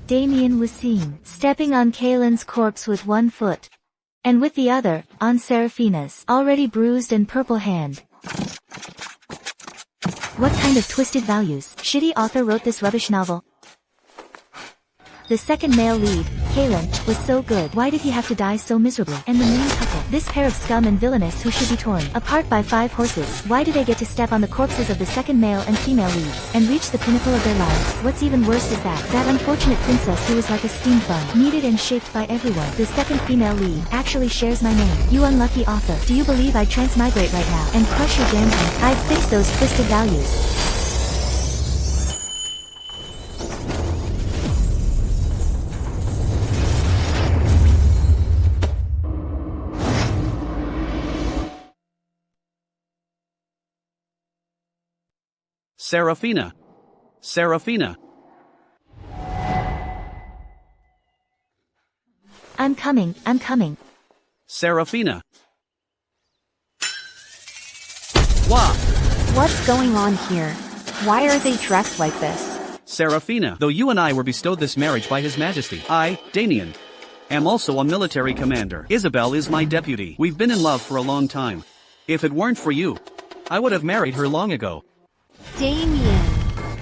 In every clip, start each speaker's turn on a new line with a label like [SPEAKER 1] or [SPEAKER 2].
[SPEAKER 1] Damian was seen stepping on Kalin's corpse with one foot, and with the other, on Saraphina's already bruised and purple hand. What kind of twisted values? Shitty author wrote this rubbish novel. The second male lead, Kalin, was so good. Why did he have to die so miserably? And the main couple, this pair of scum and villainous who should be torn apart by 5 horses. Why do they get to step on the corpses of the second male and female leads, and reach the pinnacle of their lives? What's even worse is that unfortunate princess who was like a steam bun, needed and shaped by everyone. The second female lead actually shares my name. You unlucky author. Do you believe I'd transmigrate right now and crush your damn head? I'd fix those twisted values.
[SPEAKER 2] Saraphina. Saraphina.
[SPEAKER 1] I'm coming.
[SPEAKER 2] Saraphina. Wah!
[SPEAKER 3] What's going on here? Why are they dressed like this?
[SPEAKER 2] Saraphina, though you and I were bestowed this marriage by His Majesty, I, Damian, am also a military commander. Isabel is my deputy. We've been in love for a long time. If it weren't for you, I would have married her long ago.
[SPEAKER 3] Damian.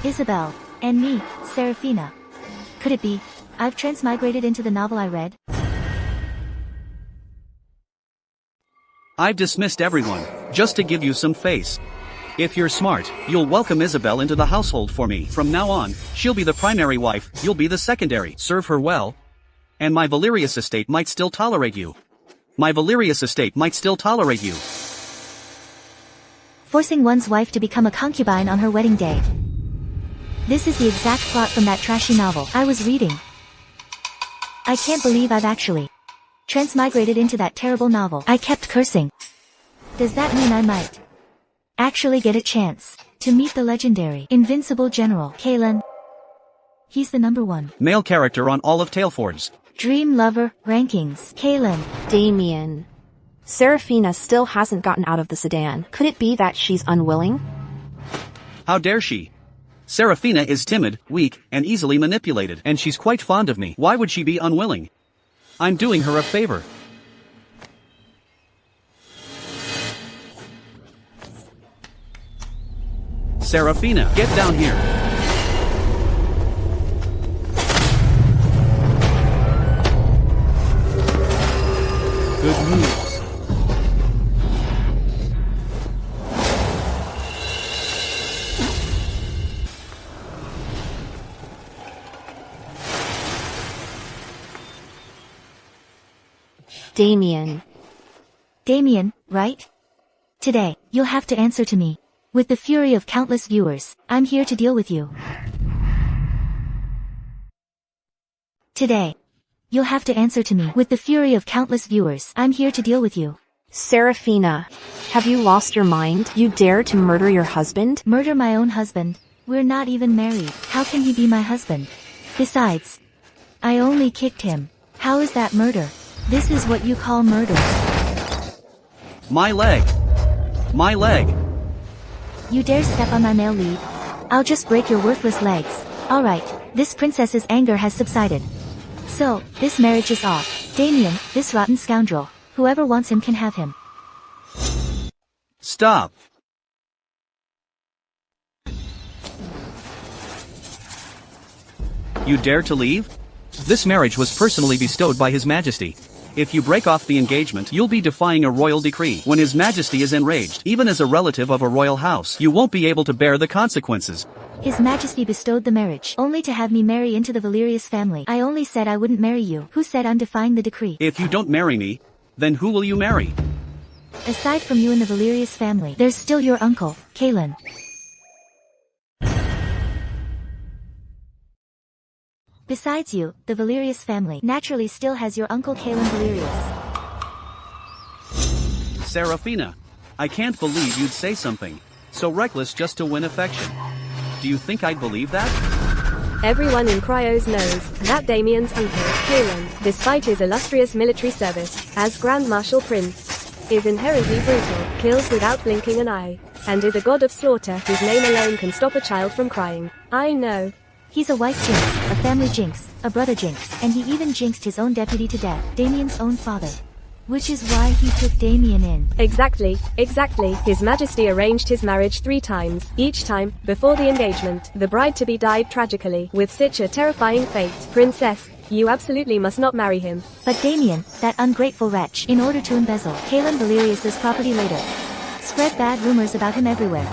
[SPEAKER 1] Isabel, and me, Saraphina. Could it be? I've transmigrated into the novel I read?
[SPEAKER 2] I've dismissed everyone, just to give you some face. If you're smart, you'll welcome Isabel into the household for me. From now on, she'll be the primary wife, you'll be the secondary. Serve her well, and my Valerius estate might still tolerate you.
[SPEAKER 1] Forcing one's wife to become a concubine on her wedding day. This is the exact plot from that trashy novel I was reading. I can't believe I've actually transmigrated into that terrible novel. I kept cursing. Does that mean I might actually get a chance to meet the legendary, invincible General Kalin? He's the #1
[SPEAKER 2] male character on all of Taleford's
[SPEAKER 1] Dream Lover rankings. Kalin.
[SPEAKER 3] Damian. Saraphina still hasn't gotten out of the sedan. Could it be that she's unwilling?
[SPEAKER 2] How dare she? Saraphina is timid, weak, and easily manipulated, and she's quite fond of me. Why would she be unwilling? I'm doing her a favor. Saraphina, get down here. Good moves.
[SPEAKER 3] Damian.
[SPEAKER 1] Damian, right? Today, you'll have to answer to me. With the fury of countless viewers, I'm here to deal with you. Today, you'll have to answer to me. With the fury of countless viewers, I'm here to deal with you.
[SPEAKER 3] Saraphina, have you lost your mind? You dare to murder your husband?
[SPEAKER 1] Murder my own husband? We're not even married. How can he be my husband? Besides, I only kicked him. How is that murder? This is what you call murder.
[SPEAKER 2] My leg. My leg.
[SPEAKER 1] You dare step on my male lead? I'll just break your worthless legs. Alright, this princess's anger has subsided. So, this marriage is off. Damian, this rotten scoundrel. Whoever wants him can have him.
[SPEAKER 2] Stop. You dare to leave? This marriage was personally bestowed by His Majesty. If you break off the engagement, you'll be defying a royal decree. When His Majesty is enraged, even as a relative of a royal house, you won't be able to bear the consequences.
[SPEAKER 1] His Majesty bestowed the marriage, only to have me marry into the Valerius family. I only said I wouldn't marry you. Who said I'm defying the decree?
[SPEAKER 2] If you don't marry me, then who will you marry?
[SPEAKER 1] Aside from you and the Valerius family, there's still your uncle, Kalin. Besides you, the Valerius family naturally still has your uncle Kalin Valerius.
[SPEAKER 2] Saraphina, I can't believe you'd say something so reckless just to win affection. Do you think I'd believe that?
[SPEAKER 4] Everyone in Cryos knows that Damian's uncle, Kalin, despite his illustrious military service as Grand Marshal Prince, is inherently brutal, kills without blinking an eye, and is a god of slaughter whose name alone can stop a child from crying. I know.
[SPEAKER 1] He's a wife jinx, a family jinx, a brother jinx, and he even jinxed his own deputy to death, Damian's own father. Which is why he took Damian in.
[SPEAKER 4] Exactly. His Majesty arranged his marriage 3 times. Each time, before the engagement, the bride-to-be died tragically, with such a terrifying fate. Princess, you absolutely must not marry him.
[SPEAKER 1] But Damian, that ungrateful wretch, in order to embezzle Kalin Valerius's property later, spread bad rumors about him everywhere.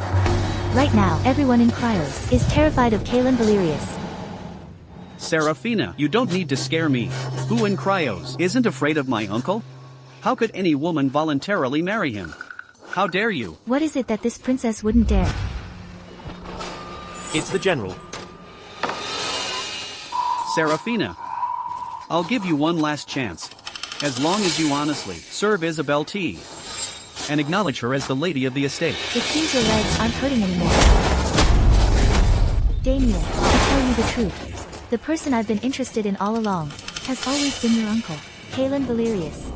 [SPEAKER 1] Right now, everyone in Cryos is terrified of Kalin Valerius.
[SPEAKER 2] Saraphina, you don't need to scare me. Who in Cryos isn't afraid of my uncle? How could any woman voluntarily marry him? How dare you?
[SPEAKER 1] What is it that this princess wouldn't dare?
[SPEAKER 5] It's the general.
[SPEAKER 2] Saraphina, I'll give you one last chance. As long as you honestly serve Isabel T. and acknowledge her as the lady of the estate.
[SPEAKER 1] It seems your legs aren't hurting anymore. Damian, to tell you the truth, the person I've been interested in all along has always been your uncle, Kalin Valerius.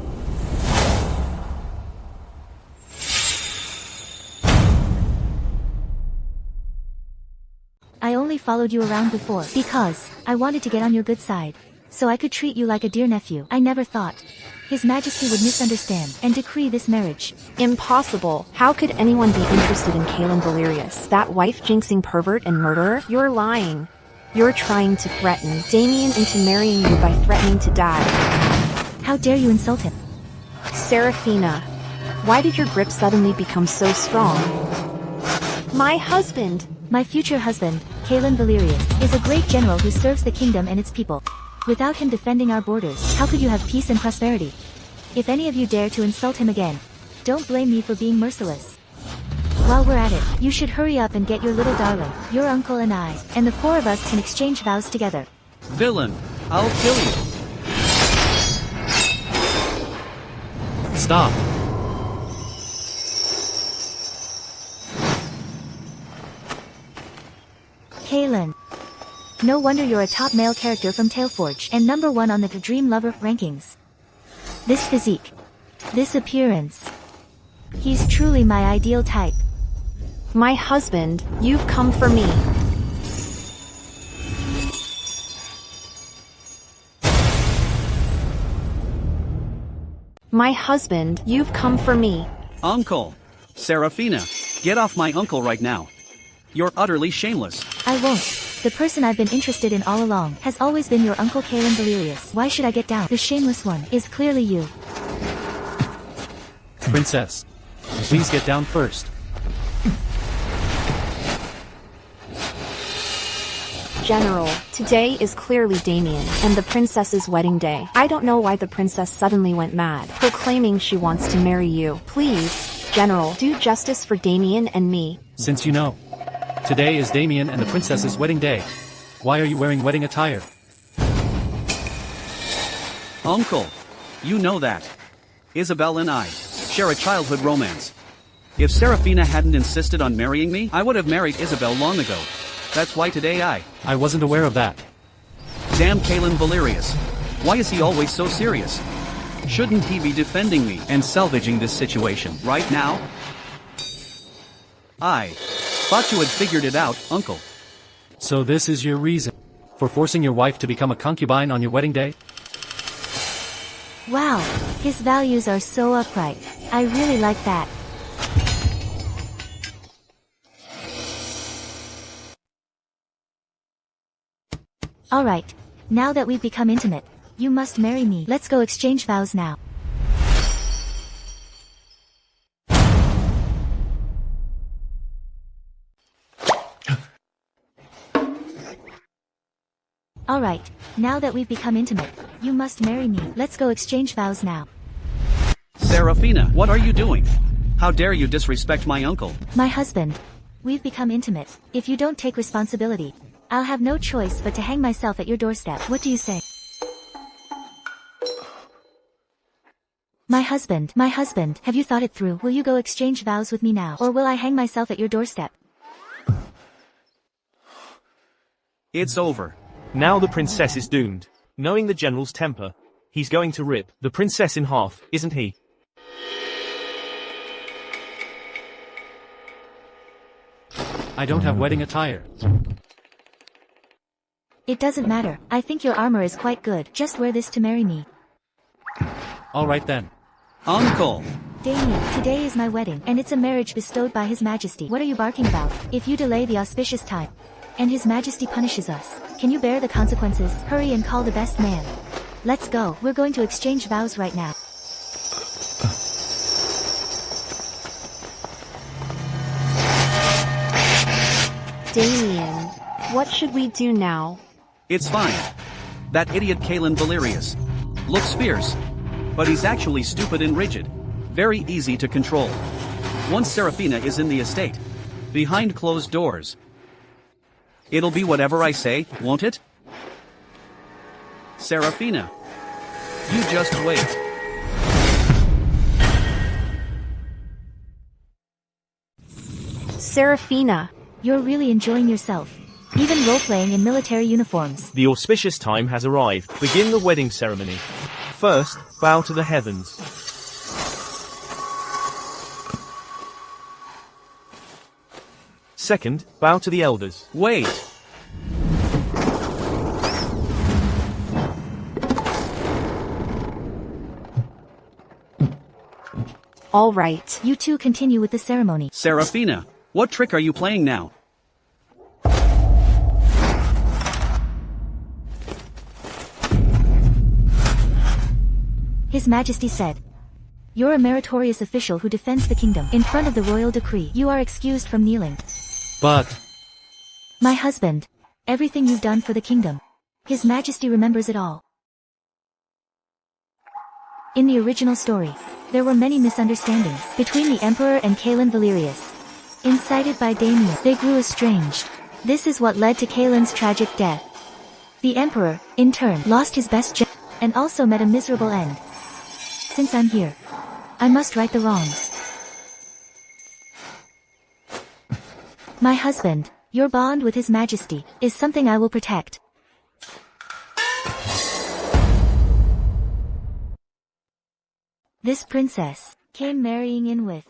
[SPEAKER 1] I only followed you around before because I wanted to get on your good side, so I could treat you like a dear nephew. I never thought His Majesty would misunderstand and decree this marriage.
[SPEAKER 3] Impossible. How could anyone be interested in Kalin Valerius, that wife-jinxing pervert and murderer? You're lying. You're trying to threaten Damian into marrying you by threatening to die.
[SPEAKER 1] How dare you insult him?
[SPEAKER 3] Saraphina, why did your grip suddenly become so strong? My husband.
[SPEAKER 1] My future husband, Kalin Valerius, is a great general who serves the kingdom and its people. Without him defending our borders, how could you have peace and prosperity? If any of you dare to insult him again, don't blame me for being merciless. While we're at it, you should hurry up and get your little darling, your uncle and I, and the 4 of us can exchange vows together.
[SPEAKER 2] Villain, I'll kill you.
[SPEAKER 5] Stop.
[SPEAKER 1] Kalin. No wonder you're a top male character from Taleforge and #1 on the Dream Lover rankings. This physique. This appearance. He's truly my ideal type.
[SPEAKER 3] My husband, you've come for me. My husband, you've come for me.
[SPEAKER 2] Uncle. Saraphina, get off my uncle right now. You're utterly shameless.
[SPEAKER 1] I won't. The person I've been interested in all along has always been your uncle Kalin Valerius. Why should I get down? The shameless one is clearly you.
[SPEAKER 5] Princess, please get down first.
[SPEAKER 3] General, today is clearly Damian and the princess's wedding day. I don't know why the princess suddenly went mad, proclaiming she wants to marry you. Please, General, do justice for Damian and me.
[SPEAKER 5] Since you know, today is Damian and the princess's wedding day. Why are you wearing wedding attire?
[SPEAKER 2] Uncle. You know that Isabel and I share a childhood romance. If Saraphina hadn't insisted on marrying me, I would have married Isabel long ago. That's why today
[SPEAKER 5] I wasn't aware of that.
[SPEAKER 2] Damn Kalin Valerius. Why is he always so serious? Shouldn't he be defending me and salvaging this situation right now? I thought you had figured it out, Uncle.
[SPEAKER 5] So this is your reason for forcing your wife to become a concubine on your wedding day?
[SPEAKER 1] Wow, his values are so upright. I really like that. Alright, now that we've become intimate, you must marry me. Let's go exchange vows now. Alright, now that we've become intimate, you must marry me. Let's go exchange vows now.
[SPEAKER 2] Saraphina, what are you doing? How dare you disrespect my uncle?
[SPEAKER 1] My husband. We've become intimate. If you don't take responsibility, I'll have no choice but to hang myself at your doorstep. What do you say? My husband, have you thought it through? Will you go exchange vows with me now, or will I hang myself at your doorstep?
[SPEAKER 2] It's over.
[SPEAKER 6] Now the princess is doomed. Knowing the general's temper, he's going to rip the princess in half, isn't he?
[SPEAKER 5] I don't have wedding attire.
[SPEAKER 1] It doesn't matter, I think your armor is quite good. Just wear this to marry me.
[SPEAKER 5] Alright then.
[SPEAKER 2] Uncle.
[SPEAKER 1] Damian, today is my wedding, and it's a marriage bestowed by His Majesty. What are you barking about? If you delay the auspicious time, and His Majesty punishes us, can you bear the consequences? Hurry and call the best man. Let's go, we're going to exchange vows right now.
[SPEAKER 3] Damian, what should we do now?
[SPEAKER 2] It's fine. That idiot Kalin Valerius looks fierce, but he's actually stupid and rigid. Very easy to control. Once Saraphina is in the estate, behind closed doors, it'll be whatever I say, won't it? Saraphina, you just wait.
[SPEAKER 3] Saraphina,
[SPEAKER 1] You're really enjoying yourself. Even role-playing in military uniforms.
[SPEAKER 6] The auspicious time has arrived. Begin the wedding ceremony. First, bow to the heavens. Second, bow to the elders.
[SPEAKER 2] Wait.
[SPEAKER 3] all right.
[SPEAKER 1] You two continue with the ceremony.
[SPEAKER 2] Saraphina, what trick are you playing now?
[SPEAKER 1] His Majesty said, "You're a meritorious official who defends the kingdom. In front of the royal decree, you are excused from kneeling."
[SPEAKER 5] But...
[SPEAKER 1] My husband, everything you've done for the kingdom. His Majesty remembers it all. In the original story, there were many misunderstandings between the Emperor and Kalin Valerius. Incited by Damian, they grew estranged. This is what led to Kalin's tragic death. The Emperor, in turn, lost his best general, and also met a miserable end. Since I'm here, I must right the wrongs. My husband, your bond with His Majesty, is something I will protect. This princess came marrying in with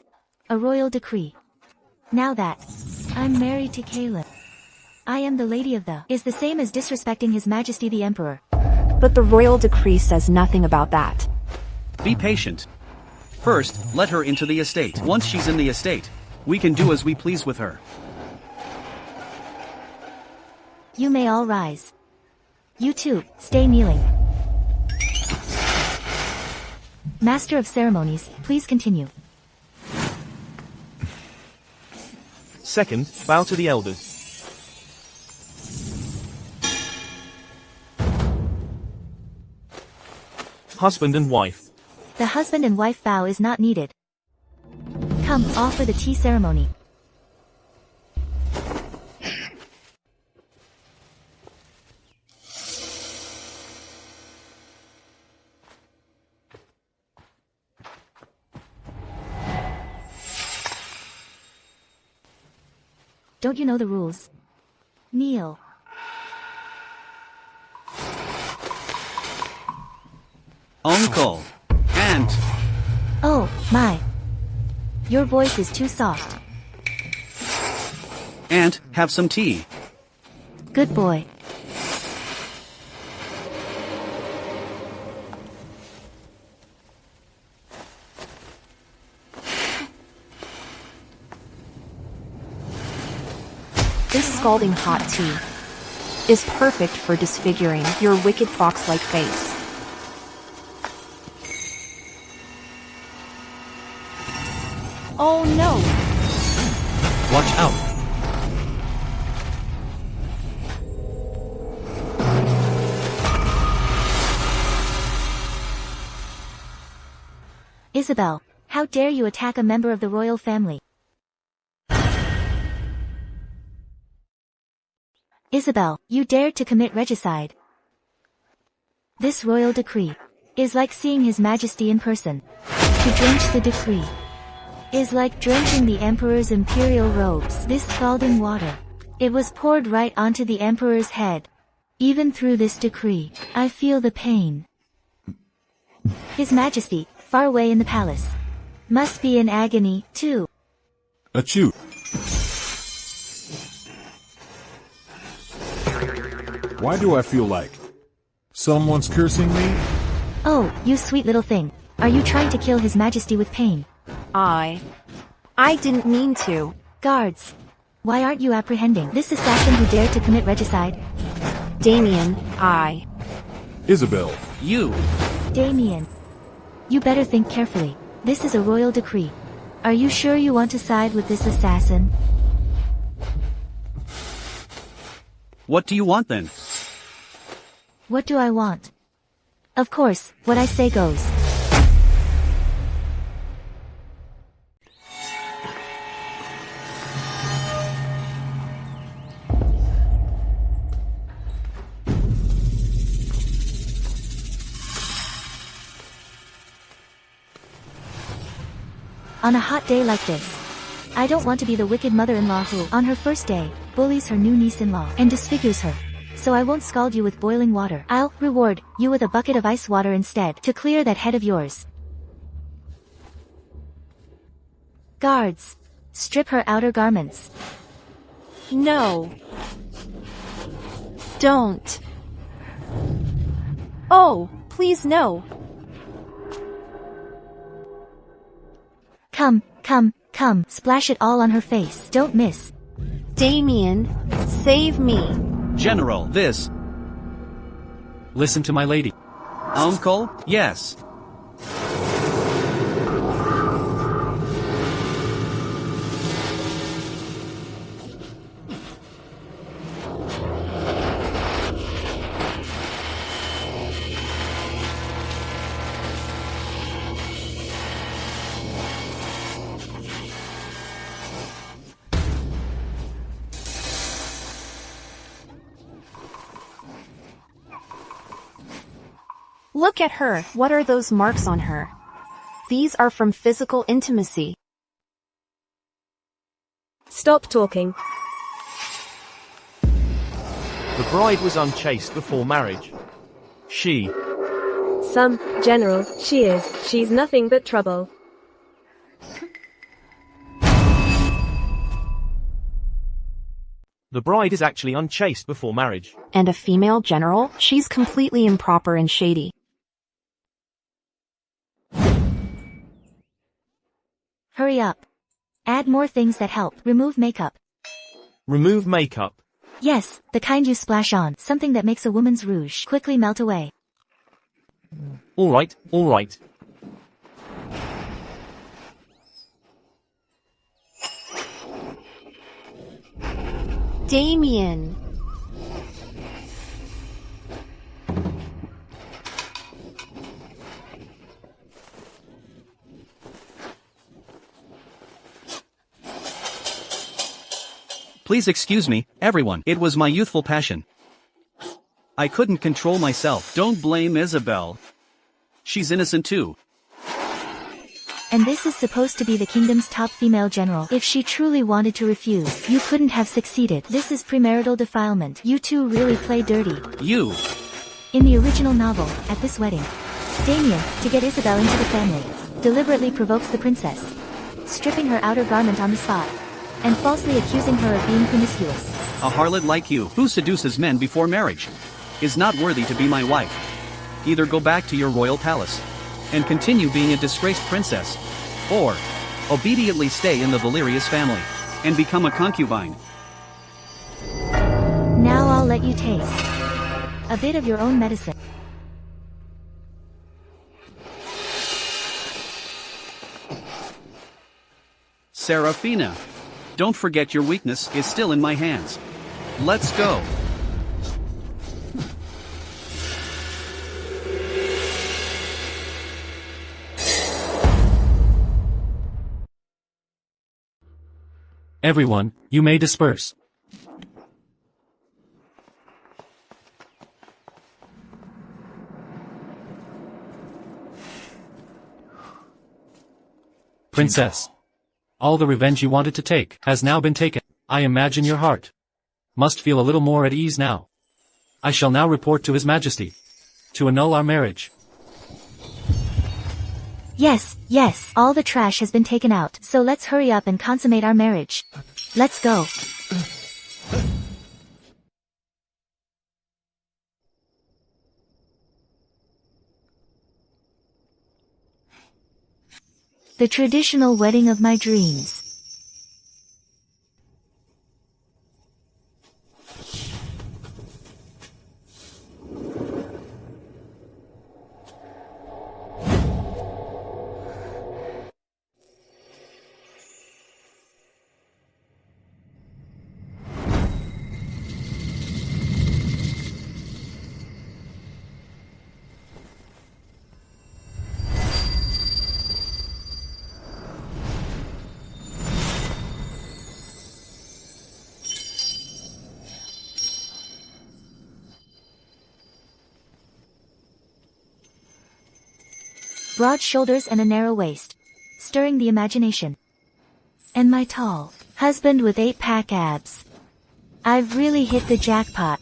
[SPEAKER 1] a royal decree. Now that I'm married to Kalin, I am the lady of the is the same as disrespecting His Majesty the Emperor.
[SPEAKER 3] But the royal decree says nothing about that.
[SPEAKER 2] Be patient. First, let her into the estate. Once she's in the estate, we can do as we please with her.
[SPEAKER 1] You may all rise. You too, stay kneeling. Master of Ceremonies, please continue.
[SPEAKER 6] Second, bow to the elders. Husband and wife.
[SPEAKER 1] The husband and wife vow is not needed. Come, offer the tea ceremony. Don't you know the rules? Kneel.
[SPEAKER 2] Uncle. Aunt.
[SPEAKER 1] Oh, my. Your voice is too soft.
[SPEAKER 2] Aunt, have some tea.
[SPEAKER 1] Good boy.
[SPEAKER 3] This scalding hot tea is perfect for disfiguring your wicked fox-like face. Oh no!
[SPEAKER 5] watch out!
[SPEAKER 1] Isabel, how dare you attack a member of the royal family? Isabel, you dared to commit regicide. This royal decree is like seeing His Majesty in person. To drench the decree is like drenching the Emperor's Imperial robes. This scalding water, it was poured right onto the Emperor's head. Even through this decree, I feel the pain. His Majesty, far away in the palace, must be in agony, too.
[SPEAKER 7] Achoo. Why do I feel like someone's cursing me?
[SPEAKER 1] Oh, you sweet little thing. Are you trying to kill His Majesty with pain?
[SPEAKER 3] I didn't mean to.
[SPEAKER 1] Guards. Why aren't you apprehending this assassin who dared to commit regicide?
[SPEAKER 3] Damian,
[SPEAKER 7] Isabel.
[SPEAKER 2] You.
[SPEAKER 1] Damian. You better think carefully. This is a royal decree. Are you sure you want to side with this assassin?
[SPEAKER 2] What do you want then?
[SPEAKER 1] What do I want? Of course, what I say goes. On a hot day like this, I don't want to be the wicked mother-in-law who, on her first day, bullies her new niece-in-law and disfigures her. So I won't scald you with boiling water. I'll reward you with a bucket of ice water instead to clear that head of yours. Guards, strip her outer garments.
[SPEAKER 3] No. Don't. Oh, please no.
[SPEAKER 1] Come, come, come, splash it all on her face. Don't miss.
[SPEAKER 3] Damian, save me.
[SPEAKER 2] General, this.
[SPEAKER 5] Listen to my lady.
[SPEAKER 2] Uncle? Yes.
[SPEAKER 3] Look at her. What are those marks on her? These are from physical intimacy.
[SPEAKER 4] Stop talking.
[SPEAKER 6] The bride was unchaste before marriage. She.
[SPEAKER 4] General, she is. She's nothing but trouble.
[SPEAKER 6] The bride is actually unchaste before marriage.
[SPEAKER 3] And a female general? She's completely improper and shady.
[SPEAKER 1] Hurry up. Add more things that help. Remove makeup.
[SPEAKER 6] Remove makeup.
[SPEAKER 1] Yes, the kind you splash on. Something that makes a woman's rouge quickly melt away.
[SPEAKER 6] Alright, alright.
[SPEAKER 3] Damian.
[SPEAKER 2] Please excuse me, everyone. It was my youthful passion. I couldn't control myself. Don't blame Isabel. She's innocent too.
[SPEAKER 1] And this is supposed to be the kingdom's top female general. If she truly wanted to refuse, you couldn't have succeeded. This is premarital defilement. You two really play dirty.
[SPEAKER 2] You.
[SPEAKER 1] In the original novel, at this wedding, Damian, to get Isabel into the family, deliberately provokes the princess, stripping her outer garment on the spot, and falsely accusing her of being promiscuous.
[SPEAKER 2] A harlot like you, who seduces men before marriage, is not worthy to be my wife. Either go back to your royal palace and continue being a disgraced princess, or obediently stay in the Valerius family and become a concubine.
[SPEAKER 1] Now I'll let you taste a bit of your own medicine.
[SPEAKER 2] Saraphina, don't forget your weakness is still in my hands. Let's go.
[SPEAKER 5] Everyone, you may disperse. Princess. All the revenge you wanted to take has now been taken. I imagine your heart must feel a little more at ease now. I shall now report to His Majesty to annul our marriage.
[SPEAKER 1] Yes, yes, all the trash has been taken out, so let's hurry up and consummate our marriage. Let's go. The traditional wedding of my dreams. Broad shoulders and a narrow waist, stirring the imagination. And my tall husband with 8-pack abs. I've really hit the jackpot.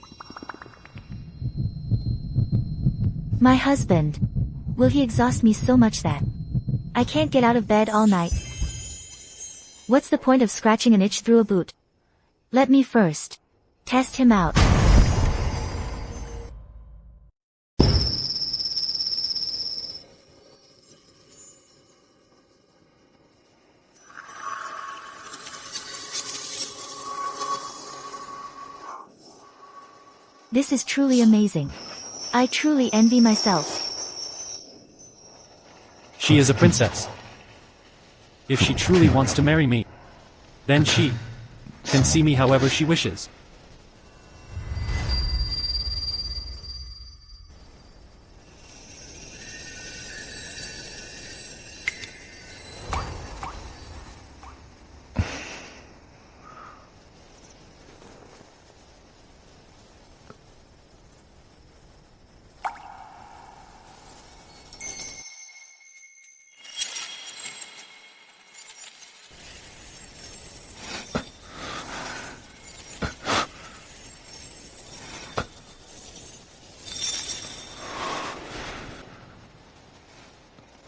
[SPEAKER 1] My husband. Will he exhaust me so much that I can't get out of bed all night? What's the point of scratching an itch through a boot? Let me first test him out. This is truly amazing. I truly envy myself.
[SPEAKER 5] She is a princess. If she truly wants to marry me, then she can see me however she wishes.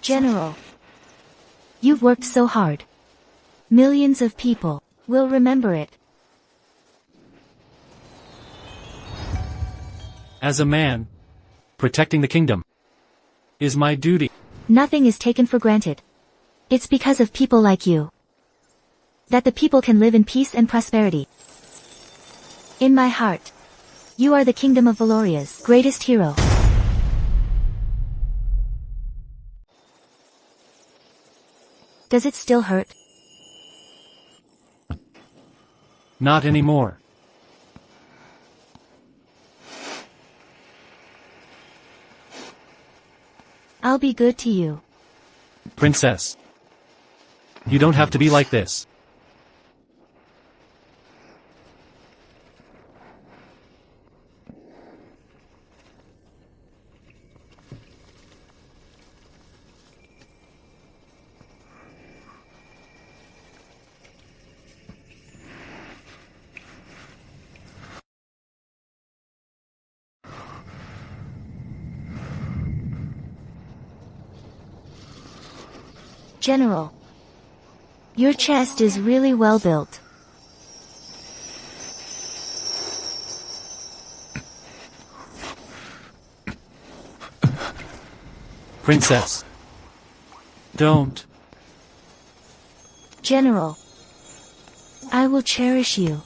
[SPEAKER 1] General. You've worked so hard. Millions of people will remember it.
[SPEAKER 5] As a man, protecting the kingdom is my duty.
[SPEAKER 1] Nothing is taken for granted. It's because of people like you that the people can live in peace and prosperity. In my heart, you are the kingdom of Valoria's greatest hero. Does it still hurt?
[SPEAKER 5] Not anymore.
[SPEAKER 1] I'll be good to you.
[SPEAKER 5] Princess. You don't have to be like this.
[SPEAKER 1] General. Your chest is really well built.
[SPEAKER 5] Princess. Don't.
[SPEAKER 1] General. I will cherish you.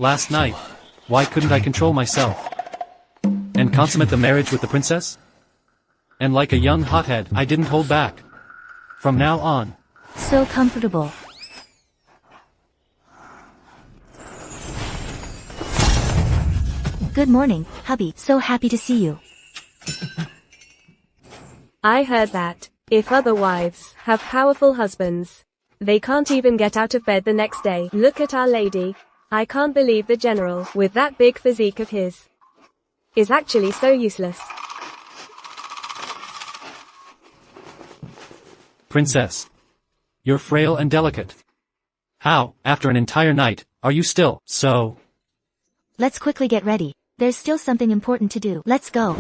[SPEAKER 5] Last night. Why couldn't I control myself? And consummate the marriage with the princess? And like a young hothead, I didn't hold back. From now on.
[SPEAKER 1] So comfortable. Good morning, hubby. So happy to see you.
[SPEAKER 4] I heard that, if other wives have powerful husbands, they can't even get out of bed the next day. Look at our lady. I can't believe the general, with that big physique of his, is actually so useless.
[SPEAKER 5] Princess. You're frail and delicate. How, after an entire night, are you still so?
[SPEAKER 1] Let's quickly get ready. There's still something important to do. Let's go.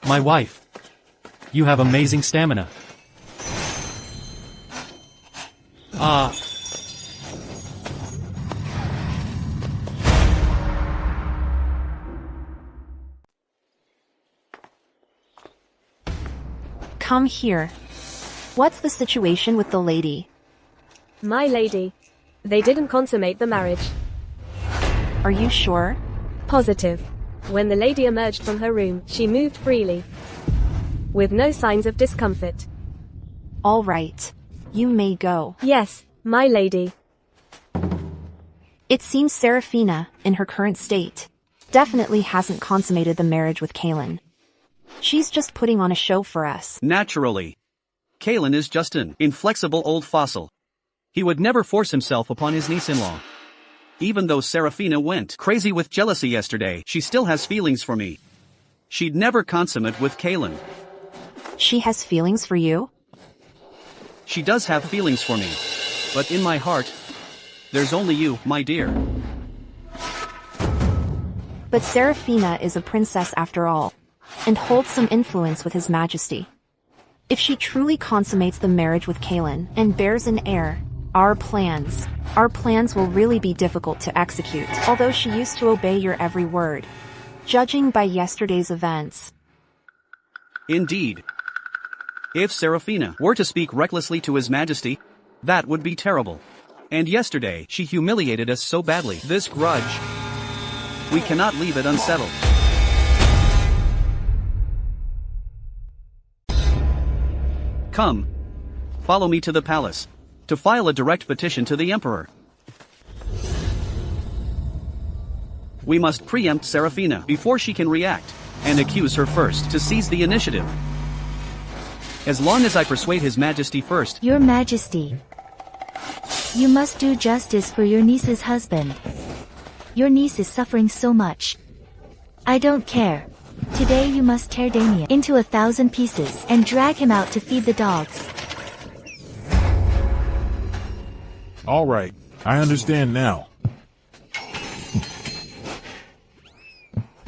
[SPEAKER 5] My wife. You have amazing stamina.
[SPEAKER 3] Come here. What's the situation with the lady?
[SPEAKER 4] My lady. They didn't consummate the marriage.
[SPEAKER 3] Are you sure?
[SPEAKER 4] Positive. When the lady emerged from her room, she moved freely, with no signs of discomfort.
[SPEAKER 3] All right. You may go.
[SPEAKER 4] Yes, my lady.
[SPEAKER 3] It seems Saraphina, in her current state, definitely hasn't consummated the marriage with Kalin. She's just putting on a show for us.
[SPEAKER 2] Naturally. Kalin is just an inflexible old fossil. He would never force himself upon his niece-in-law. Even though Saraphina went crazy with jealousy yesterday, she still has feelings for me. She'd never consummate with Kalin.
[SPEAKER 3] She has feelings for you?
[SPEAKER 2] She does have feelings for me. But in my heart, there's only you, my dear.
[SPEAKER 3] But Saraphina is a princess after all, and holds some influence with His Majesty. If she truly consummates the marriage with Kalin and bears an heir, our plans will really be difficult to execute, although she used to obey your every word. Judging by yesterday's events.
[SPEAKER 2] Indeed. If Saraphina were to speak recklessly to His Majesty, that would be terrible. And yesterday, she humiliated us so badly. This grudge, we cannot leave it unsettled. Come. Follow me to the palace, to file a direct petition to the Emperor. We must preempt Saraphina before she can react, and accuse her first to seize the initiative. As long as I persuade His Majesty first.
[SPEAKER 1] Your Majesty. You must do justice for your niece's husband. Your niece is suffering so much. I don't care. Today you must tear Damian into 1,000 pieces and drag him out to feed the dogs.
[SPEAKER 7] All right, I understand now.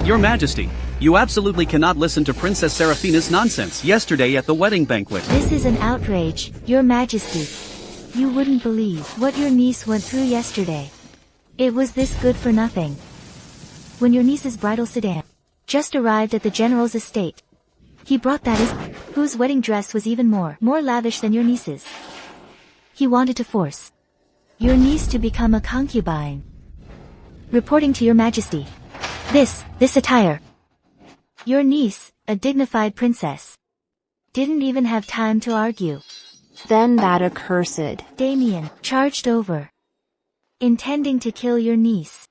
[SPEAKER 2] Your Majesty, you absolutely cannot listen to Princess Saraphina's nonsense yesterday at the wedding banquet.
[SPEAKER 1] This is an outrage, Your Majesty. You wouldn't believe what your niece went through yesterday. It was this good for nothing. When your niece's bridal sedan just arrived at the general's estate, he brought that whose wedding dress was even more lavish than your niece's. He wanted to force your niece to become a concubine. Reporting to Your Majesty. This attire. Your niece, a dignified princess, didn't even have time to argue.
[SPEAKER 3] Then that accursed
[SPEAKER 1] Damian charged over, intending to kill your niece.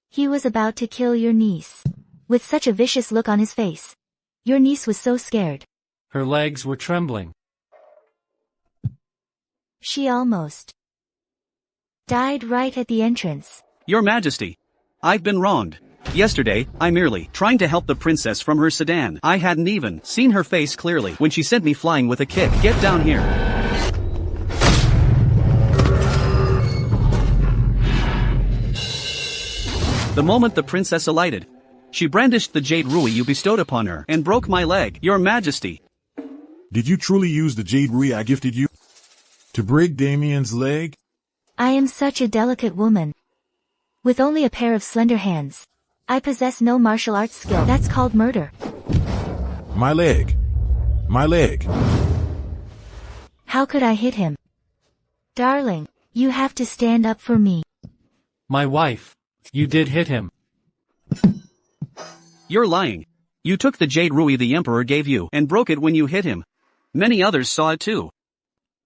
[SPEAKER 1] He was about to kill your niece, with such a vicious look on his face. Your niece was so scared.
[SPEAKER 5] Her legs were trembling.
[SPEAKER 1] She almost died right at the entrance.
[SPEAKER 2] Your Majesty, I've been wronged. Yesterday, I merely trying to help the princess from her sedan. I hadn't even seen her face clearly when she sent me flying with a kick. Get down here. The moment the princess alighted, she brandished the jade ruby you bestowed upon her and broke my leg. Your Majesty.
[SPEAKER 7] Did you truly use the jade ruby I gifted you to break Damian's leg?
[SPEAKER 1] I am such a delicate woman. With only a pair of slender hands. I possess no martial arts skill. That's called murder.
[SPEAKER 7] My leg. My leg.
[SPEAKER 1] How could I hit him? Darling, you have to stand up for me.
[SPEAKER 5] My wife. You did hit him.
[SPEAKER 2] You're lying. You took the jade ruby the Emperor gave you and broke it when you hit him. Many others saw it too.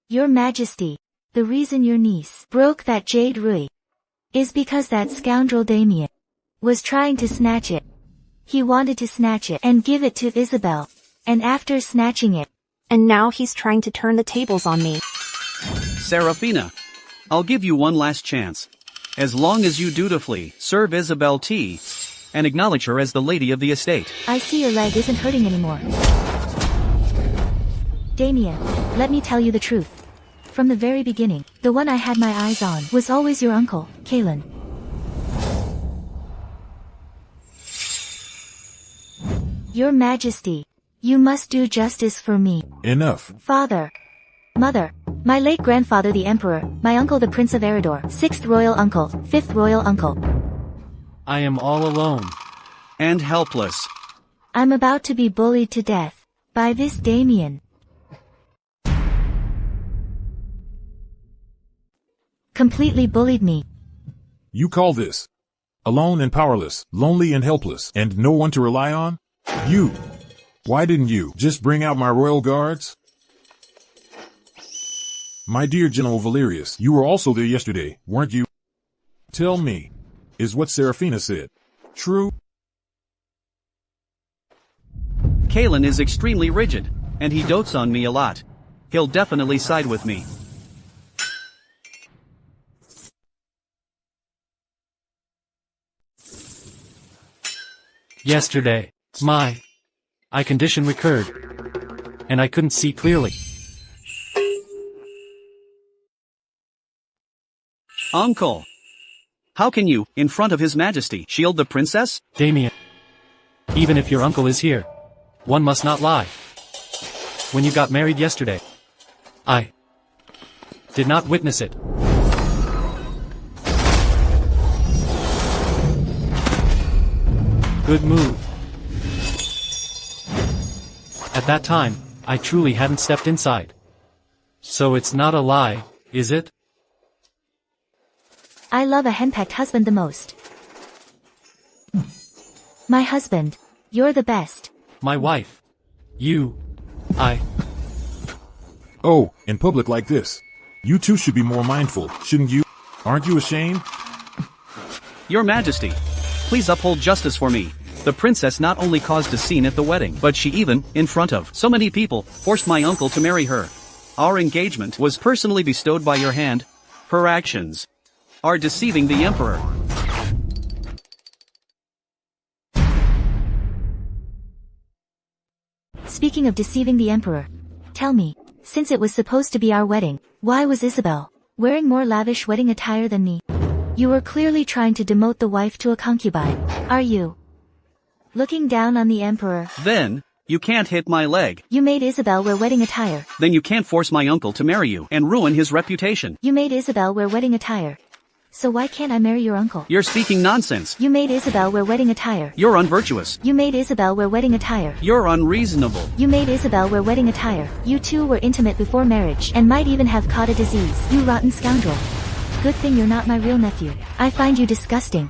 [SPEAKER 1] Your Majesty, the reason your niece broke that jade ruby is because that scoundrel Damian was trying to snatch it. He wanted to snatch it and give it to Isabel. And after snatching it,
[SPEAKER 3] And now he's trying to turn the tables on me.
[SPEAKER 2] Saraphina, I'll give you one last chance. As long as you dutifully serve Isabel T. and acknowledge her as the lady of the estate.
[SPEAKER 1] I see your leg isn't hurting anymore. Damian, let me tell you the truth. From the very beginning, the one I had my eyes on was always your uncle, Kalin. Your Majesty, you must do justice for me.
[SPEAKER 7] Enough.
[SPEAKER 1] Father. Mother. My late grandfather the Emperor, my uncle the Prince of Eridor, 6th royal uncle, 5th royal uncle.
[SPEAKER 5] I am all alone.
[SPEAKER 2] And helpless.
[SPEAKER 1] I'm about to be bullied to death by this Damian. Completely bullied me.
[SPEAKER 7] You call this alone and powerless, lonely and helpless, and no one to rely on? You. Why didn't you just bring out my royal guards? My dear General Valerius, you were also there yesterday, weren't you? Tell me, is what Saraphina said true?
[SPEAKER 2] Kalin is extremely rigid, and he dotes on me a lot. He'll definitely side with me.
[SPEAKER 5] Yesterday, my condition recurred. And I couldn't see clearly.
[SPEAKER 2] Uncle! How can you, in front of His Majesty, shield the princess?
[SPEAKER 5] Damian. Even if your uncle is here, one must not lie. When you got married yesterday, I did not witness it. Good move. At that time, I truly hadn't stepped inside. So it's not a lie, is it?
[SPEAKER 1] I love a henpecked husband the most. My husband, you're the best.
[SPEAKER 5] My wife. You. I.
[SPEAKER 7] Oh, in public like this. You two should be more mindful, shouldn't you? Aren't you ashamed?
[SPEAKER 2] Your Majesty, please uphold justice for me. The princess not only caused a scene at the wedding, but she even, in front of so many people, forced my uncle to marry her. Our engagement was personally bestowed by your hand. Her actions are deceiving the Emperor.
[SPEAKER 1] Speaking of deceiving the Emperor, tell me, since it was supposed to be our wedding, why was Isabel wearing more lavish wedding attire than me? You were clearly trying to demote the wife to a concubine, are you? Looking down on the Emperor.
[SPEAKER 2] Then, you can't hit my leg.
[SPEAKER 1] You made Isabel wear wedding attire.
[SPEAKER 2] Then you can't force my uncle to marry you and ruin his reputation.
[SPEAKER 1] You made Isabel wear wedding attire. So why can't I marry your uncle?
[SPEAKER 2] You're speaking nonsense.
[SPEAKER 1] You made Isabel wear wedding attire.
[SPEAKER 2] You're unvirtuous.
[SPEAKER 1] You made Isabel wear wedding attire.
[SPEAKER 2] You're unreasonable.
[SPEAKER 1] You made Isabel wear wedding attire. You two were intimate before marriage and might even have caught a disease. You rotten scoundrel. Good thing you're not my real nephew. I find you disgusting.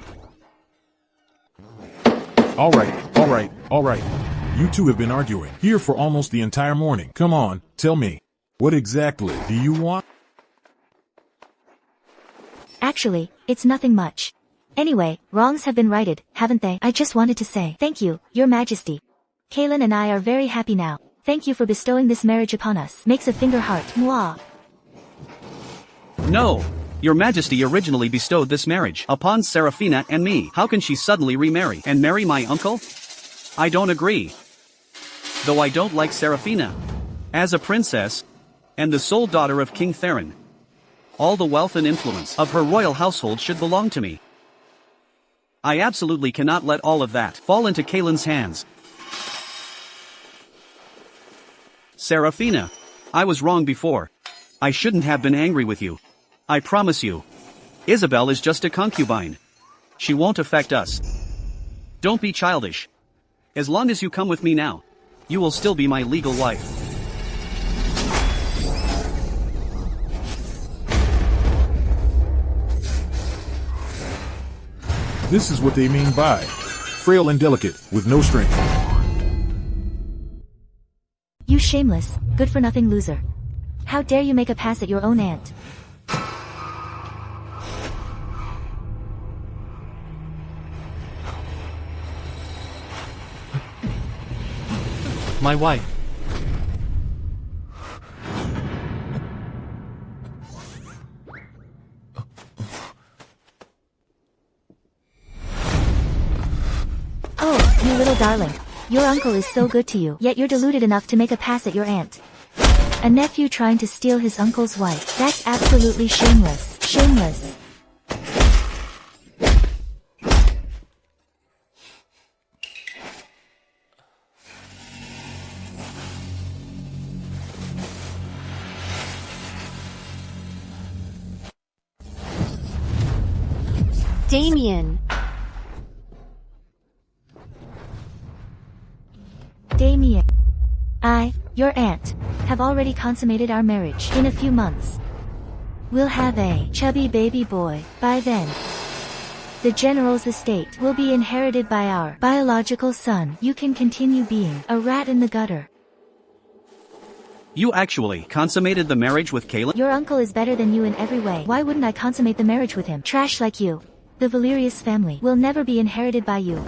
[SPEAKER 7] Alright. You two have been arguing here for almost the entire morning. Come on, tell me. What exactly do you want?
[SPEAKER 1] Actually, it's nothing much. Anyway, wrongs have been righted, haven't they? I just wanted to say thank you, Your Majesty. Kalin and I are very happy now. Thank you for bestowing this marriage upon us. Makes a finger heart. Mwah.
[SPEAKER 2] No. Your Majesty originally bestowed this marriage upon Saraphina and me. How can she suddenly remarry and marry my uncle? I don't agree. Though I don't like Saraphina as a princess and the sole daughter of King Theron. All the wealth and influence of her royal household should belong to me. I absolutely cannot let all of that fall into Kalin's hands. Saraphina, I was wrong before. I shouldn't have been angry with you. I promise you. Isabel is just a concubine. She won't affect us. Don't be childish. As long as you come with me now, you will still be my legal wife.
[SPEAKER 7] This is what they mean by frail and delicate, with no strength.
[SPEAKER 1] You shameless, good-for-nothing loser. How dare you make a pass at your own aunt?
[SPEAKER 5] My wife.
[SPEAKER 1] Oh, you little darling. Your uncle is so good to you, yet you're deluded enough to make a pass at your aunt. A nephew trying to steal his uncle's wife. That's absolutely shameless. Shameless.
[SPEAKER 3] Damian.
[SPEAKER 1] Damian. Your aunt, have already consummated our marriage. In a few months, we'll have a chubby baby boy. By then, the general's estate will be inherited by our biological son. You can continue being a rat in the gutter.
[SPEAKER 2] You actually consummated the marriage with Kalin?
[SPEAKER 1] Your uncle is better than you in every way. Why wouldn't I consummate the marriage with him? Trash like you. The Valerius family will never be inherited by you.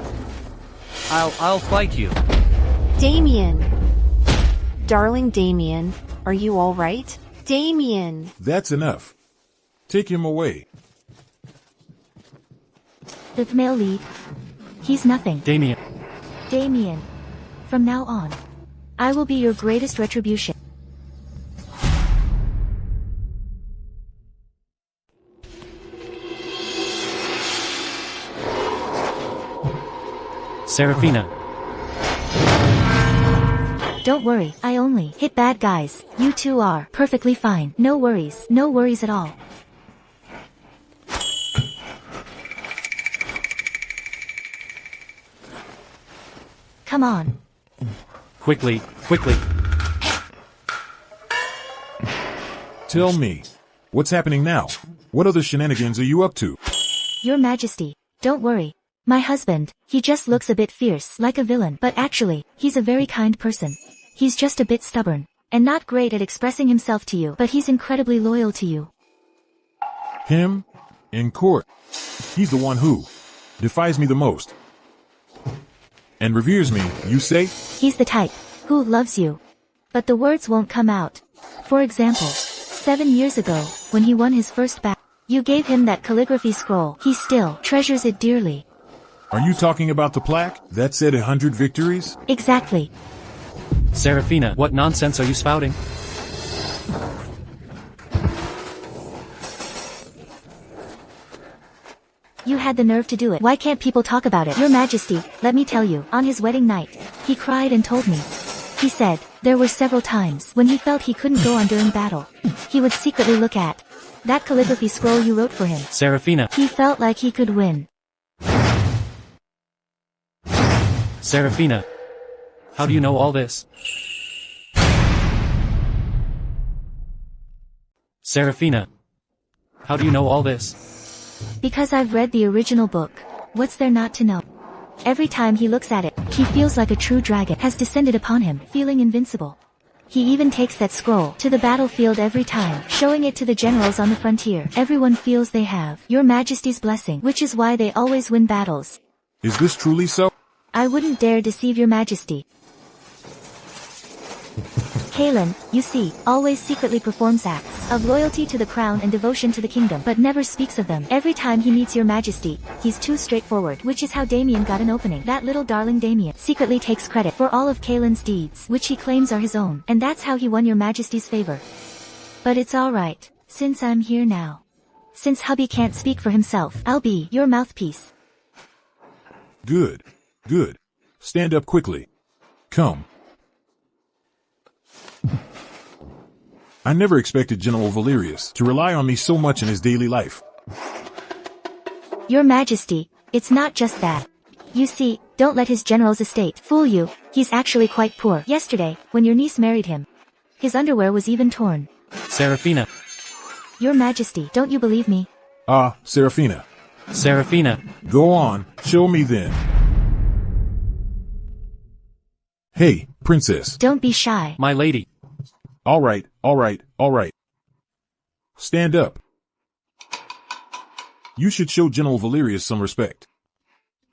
[SPEAKER 2] I'll fight you.
[SPEAKER 3] Damian. Darling Damian, are you alright? Damian.
[SPEAKER 7] That's enough. Take him away.
[SPEAKER 1] The male lead. He's nothing.
[SPEAKER 5] Damian.
[SPEAKER 1] Damian. From now on, I will be your greatest retribution.
[SPEAKER 5] Saraphina.
[SPEAKER 1] Don't worry, I only hit bad guys. You two are perfectly fine. No worries at all. Come on.
[SPEAKER 5] Quickly.
[SPEAKER 7] Tell me, what's happening now? What other shenanigans are you up to?
[SPEAKER 1] Your Majesty, don't worry. My husband, he just looks a bit fierce, like a villain, but actually, he's a very kind person. He's just a bit stubborn, and not great at expressing himself to you, but he's incredibly loyal to you.
[SPEAKER 7] Him? In court. He's the one who defies me the most. And reveres me, you say?
[SPEAKER 1] He's the type who loves you. But the words won't come out. For example, 7 years ago, when he won his first battle, you gave him that calligraphy scroll. He still treasures it dearly.
[SPEAKER 7] Are you talking about the plaque that said 100 victories?
[SPEAKER 1] Exactly.
[SPEAKER 5] Saraphina, what nonsense are you spouting?
[SPEAKER 1] You had the nerve to do it. Why can't people talk about it? Your Majesty, let me tell you, on his wedding night, he cried and told me. He said, there were several times when he felt he couldn't go on during battle. He would secretly look at that calligraphy scroll you wrote for him.
[SPEAKER 5] Saraphina.
[SPEAKER 1] He felt like he could win.
[SPEAKER 5] Saraphina. How do you know all this? Saraphina. How do you know all this?
[SPEAKER 1] Because I've read the original book. What's there not to know? Every time he looks at it, he feels like a true dragon has descended upon him, feeling invincible. He even takes that scroll to the battlefield every time, showing it to the generals on the frontier. Everyone feels they have Your Majesty's blessing, which is why they always win battles.
[SPEAKER 7] Is this truly so?
[SPEAKER 1] I wouldn't dare deceive Your Majesty. Kalin, you see, always secretly performs acts of loyalty to the crown and devotion to the kingdom, but never speaks of them. Every time he meets Your Majesty, he's too straightforward, which is how Damian got an opening. That little darling Damian secretly takes credit for all of Kalin's deeds, which he claims are his own, and that's how he won Your Majesty's favor. But it's alright, since I'm here now. Since hubby can't speak for himself, I'll be your mouthpiece.
[SPEAKER 7] Good. Stand up quickly. Come. I never expected General Valerius to rely on me so much in his daily life.
[SPEAKER 1] Your Majesty, it's not just that. You see, don't let his general's estate fool you. He's actually quite poor. Yesterday, when your niece married him, his underwear was even torn.
[SPEAKER 5] Saraphina.
[SPEAKER 1] Your Majesty, don't you believe me?
[SPEAKER 7] Saraphina.
[SPEAKER 5] Saraphina,
[SPEAKER 7] Go on, show me then. Hey, princess.
[SPEAKER 1] Don't be shy.
[SPEAKER 5] my lady.
[SPEAKER 7] All right. Stand up. You should show General Valerius some respect.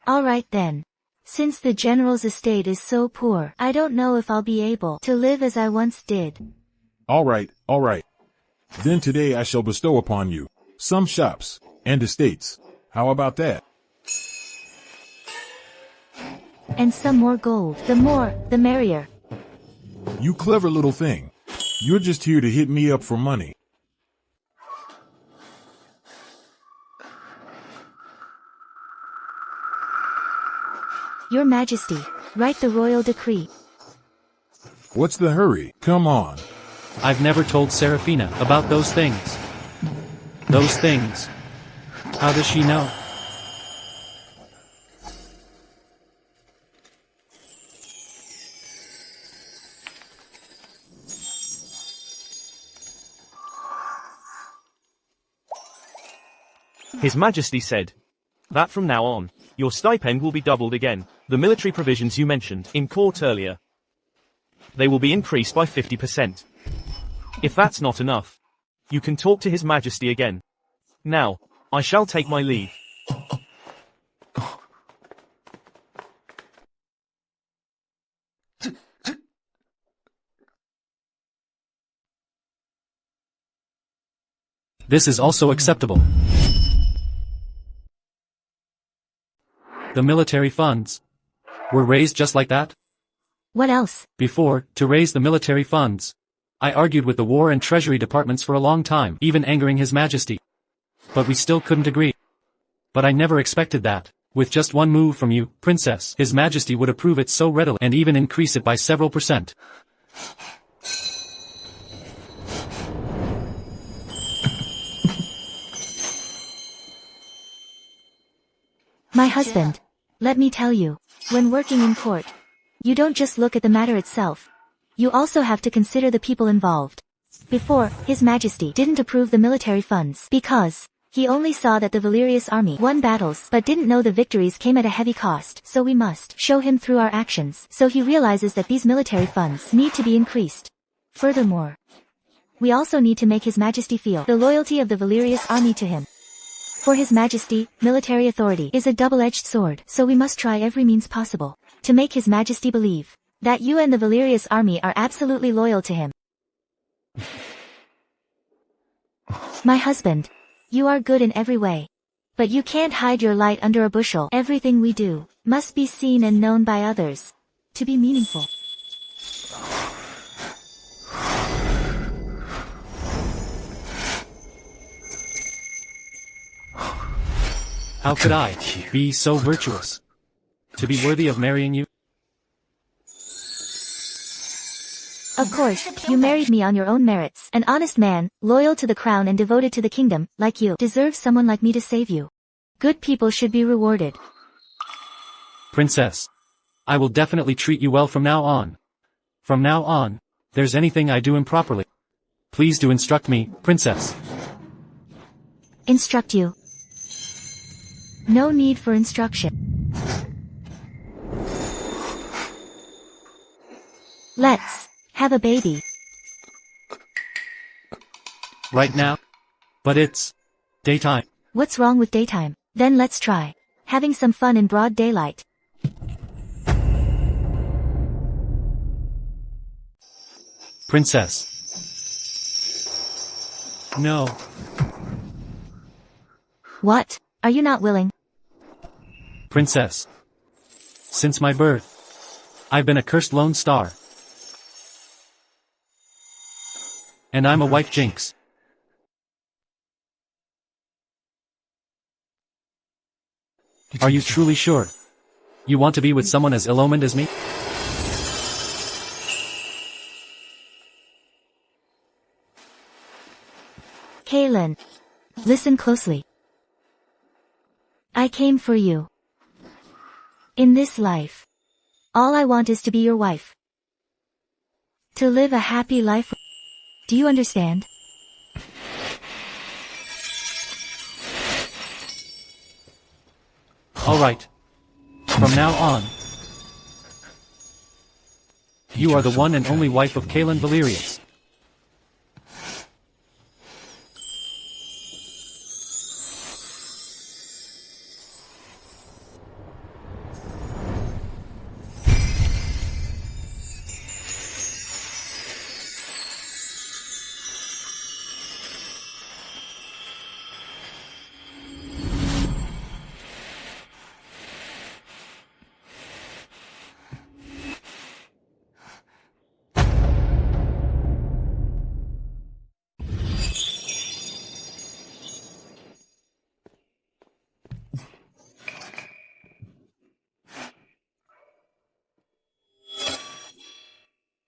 [SPEAKER 1] All right then. Since the general's estate is so poor, I don't know if I'll be able to live as I once did.
[SPEAKER 7] All right. Then today I shall bestow upon you some shops and estates. How about that?
[SPEAKER 1] And some more gold. The more, the merrier.
[SPEAKER 7] You clever little thing. You're just here to hit me up for money.
[SPEAKER 1] Your Majesty, write the royal decree.
[SPEAKER 7] What's the hurry? Come on.
[SPEAKER 5] I've never told Saraphina about those things. Those things. How does she know?
[SPEAKER 6] His Majesty said that from now on, your stipend will be doubled again. The military provisions you mentioned in court earlier, they will be increased by 50%. If that's not enough, you can talk to His Majesty again. Now, I shall take my leave.
[SPEAKER 5] This is also acceptable. The military funds were raised just like that?
[SPEAKER 1] What else?
[SPEAKER 5] Before, to raise the military funds, I argued with the War and Treasury departments for a long time, even angering His Majesty. But we still couldn't agree. But I never expected that. With just one move from you, Princess, His Majesty would approve it so readily and even increase it by several %.
[SPEAKER 1] My husband. Let me tell you, when working in court, you don't just look at the matter itself. You also have to consider the people involved. Before, His Majesty didn't approve the military funds because he only saw that the Valerius army won battles but didn't know the victories came at a heavy cost, so we must show him through our actions so he realizes that these military funds need to be increased. Furthermore, we also need to make His Majesty feel the loyalty of the Valerius army to him. For His Majesty, military authority is a double-edged sword, so we must try every means possible to make His Majesty believe that you and the Valerius army are absolutely loyal to him. My husband, you are good in every way. But you can't hide your light under a bushel. Everything we do must be seen and known by others to be meaningful.
[SPEAKER 5] How could I be so virtuous to be worthy of marrying you?
[SPEAKER 1] Of course, you married me on your own merits. An honest man, loyal to the crown and devoted to the kingdom, like you, deserves someone like me to save you. Good people should be rewarded.
[SPEAKER 5] Princess, I will definitely treat you well from now on. From now on, there's anything I do improperly, please do instruct me, Princess.
[SPEAKER 1] Instruct you? No need for instruction. Let's have a baby.
[SPEAKER 5] Right now? But it's daytime.
[SPEAKER 1] What's wrong with daytime? Then let's try having some fun in broad daylight.
[SPEAKER 5] Princess. No.
[SPEAKER 1] What? Are you not willing?
[SPEAKER 5] Princess. Since my birth, I've been a cursed lone star. And I'm a wife jinx. Are you truly sure you want to be with someone as ill-omened as me?
[SPEAKER 1] Kalin. Listen closely. I came for you. In this life, all I want is to be your wife. To live a happy life. Do you understand?
[SPEAKER 5] Alright. From now on, you are the one and only wife of Kalin Valerius.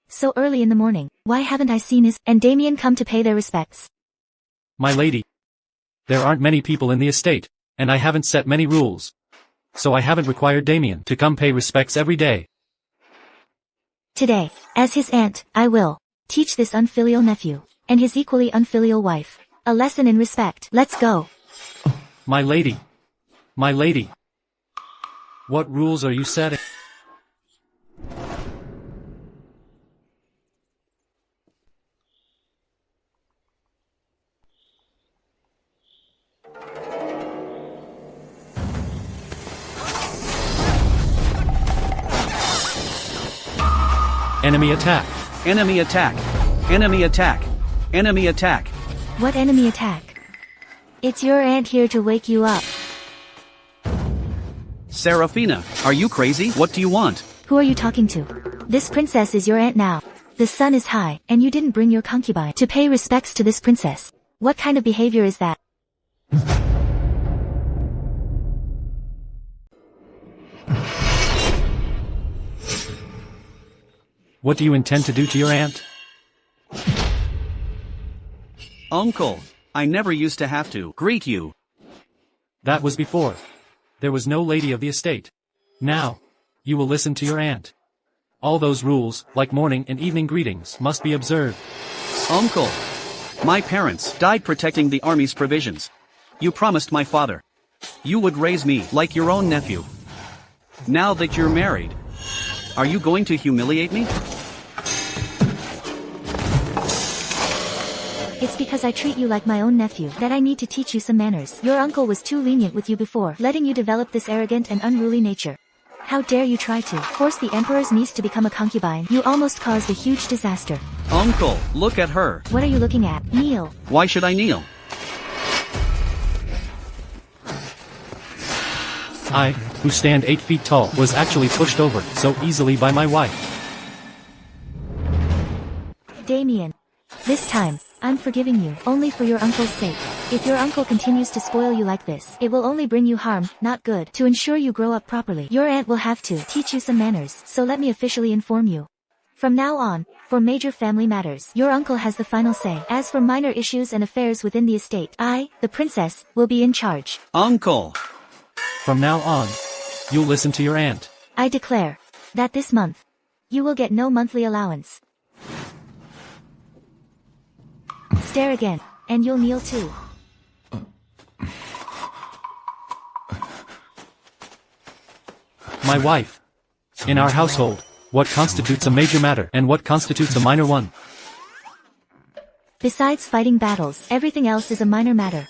[SPEAKER 1] So early in the morning, why haven't I seen Is and Damian come to pay their respects?
[SPEAKER 5] My lady. There aren't many people in the estate, and I haven't set many rules. So I haven't required Damian to come pay respects every day.
[SPEAKER 1] Today, as his aunt, I will teach this unfilial nephew, and his equally unfilial wife, a lesson in respect. Let's go.
[SPEAKER 5] My lady. My lady. What rules are you setting? Enemy attack.
[SPEAKER 2] Enemy attack. Enemy attack. Enemy attack.
[SPEAKER 1] What enemy attack? It's your aunt here to wake you up.
[SPEAKER 2] Saraphina, are you crazy? What do you want?
[SPEAKER 1] Who are you talking to? This princess is your aunt now. The sun is high, and you didn't bring your concubine to pay respects to this princess. What kind of behavior is that?
[SPEAKER 5] What do you intend to do to your aunt?
[SPEAKER 2] Uncle, I never used to have to greet you.
[SPEAKER 5] That was before. There was no lady of the estate. Now, you will listen to your aunt. All those rules, like morning and evening greetings, must be observed.
[SPEAKER 2] Uncle, my parents died protecting the army's provisions. You promised my father you would raise me like your own nephew. Now that you're married, are you going to humiliate me?
[SPEAKER 1] It's because I treat you like my own nephew that I need to teach you some manners. Your uncle was too lenient with you before, letting you develop this arrogant and unruly nature. How dare you try to force the emperor's niece to become a concubine? You almost caused a huge disaster.
[SPEAKER 2] Uncle, look at her.
[SPEAKER 1] What are you looking at? Kneel.
[SPEAKER 2] Why should I kneel?
[SPEAKER 5] I, who stand 8 feet tall, was actually pushed over so easily by my wife.
[SPEAKER 1] Damian. This time, I'm forgiving you, only for your uncle's sake. If your uncle continues to spoil you like this, it will only bring you harm, not good. To ensure you grow up properly, your aunt will have to teach you some manners, so let me officially inform you. From now on, for major family matters, your uncle has the final say. As for minor issues and affairs within the estate, I, the princess, will be in charge.
[SPEAKER 2] Uncle!
[SPEAKER 5] From now on, you'll listen to your aunt.
[SPEAKER 1] I declare that this month, you will get no monthly allowance. Stare again, and you'll kneel too.
[SPEAKER 5] My wife. In our household, what constitutes a major matter and what constitutes a minor one?
[SPEAKER 1] Besides fighting battles, everything else is a minor matter.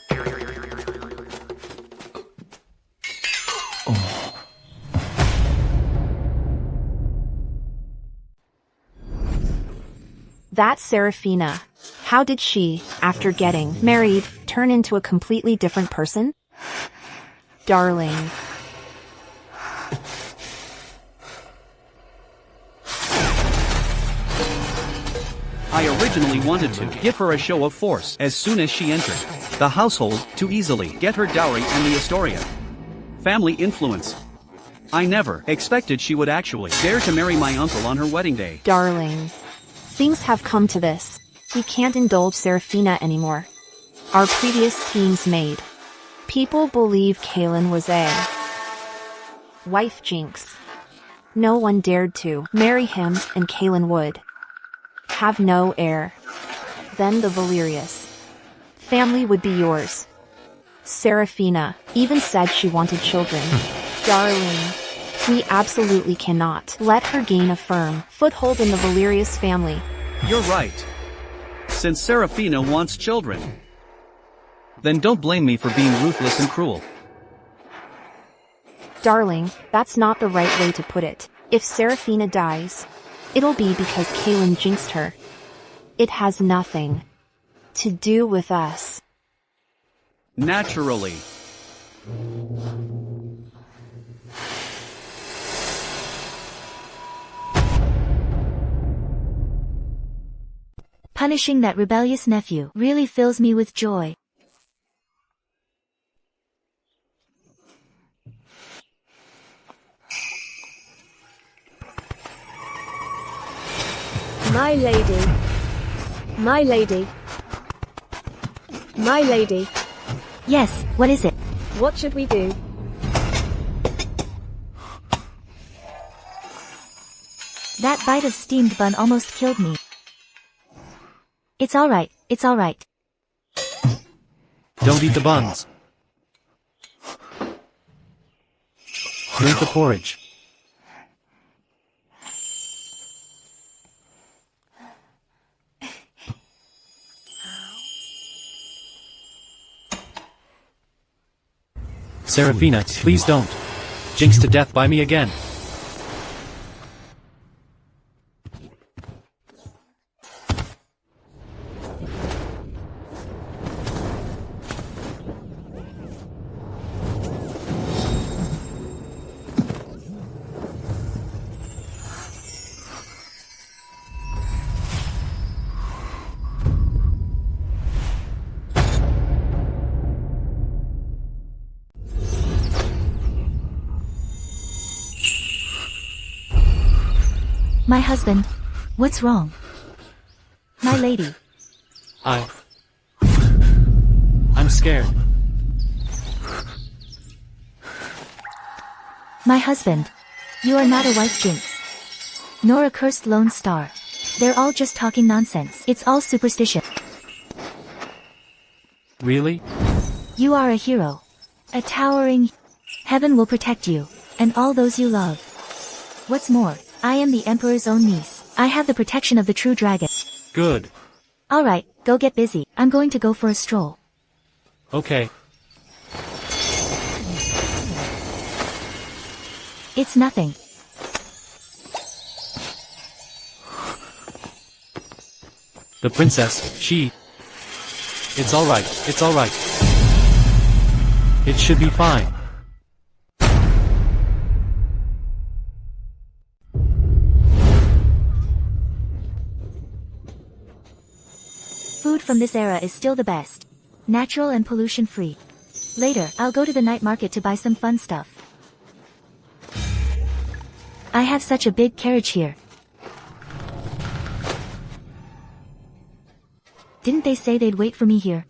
[SPEAKER 3] That's Saraphina. How did she, after getting married, turn into a completely different person? Darling.
[SPEAKER 2] I originally wanted to give her a show of force as soon as she entered the household to easily get her dowry and the Astoria family influence. I never expected she would actually dare to marry my uncle on her wedding day.
[SPEAKER 3] Darling. Things have come to this. We can't indulge Saraphina anymore. Our previous schemes made. People believe Kalin was a wife jinx. No one dared to marry him, and Kalin would have no heir. Then the Valerius family would be yours. Saraphina even said she wanted children. Darling. We absolutely cannot let her gain a firm foothold in the Valerius family.
[SPEAKER 2] You're right. Since Saraphina wants children. Then don't blame me for being ruthless and cruel.
[SPEAKER 3] Darling, that's not the right way to put it. If Saraphina dies, it'll be because Kalin jinxed her. It has nothing to do with us.
[SPEAKER 2] Naturally.
[SPEAKER 1] Punishing that rebellious nephew really fills me with joy.
[SPEAKER 4] My lady. My lady. My lady.
[SPEAKER 1] Yes, what is it?
[SPEAKER 4] What should we do?
[SPEAKER 1] That bite of steamed bun almost killed me. It's alright, it's alright.
[SPEAKER 5] Don't eat the buns. Drink the porridge. Saraphina, please don't. Jinx to death by me again.
[SPEAKER 1] My husband. What's wrong? My lady.
[SPEAKER 5] I'm scared.
[SPEAKER 1] My husband. You are not a white jinx. Nor a cursed lone star. They're all just talking nonsense. It's all superstition.
[SPEAKER 5] Really?
[SPEAKER 1] You are a hero. A towering... Heaven will protect you. And all those you love. What's more, I am the Emperor's own niece. I have the protection of the true dragon.
[SPEAKER 5] Good.
[SPEAKER 1] Alright, go get busy. I'm going to go for a stroll.
[SPEAKER 5] Okay.
[SPEAKER 1] It's nothing.
[SPEAKER 5] The princess, she... It's alright, it's alright. It should be fine.
[SPEAKER 1] Food from this era is still the best. Natural and pollution-free. Later, I'll go to the night market to buy some fun stuff. I have such a big carriage here. Didn't they say they'd wait for me here?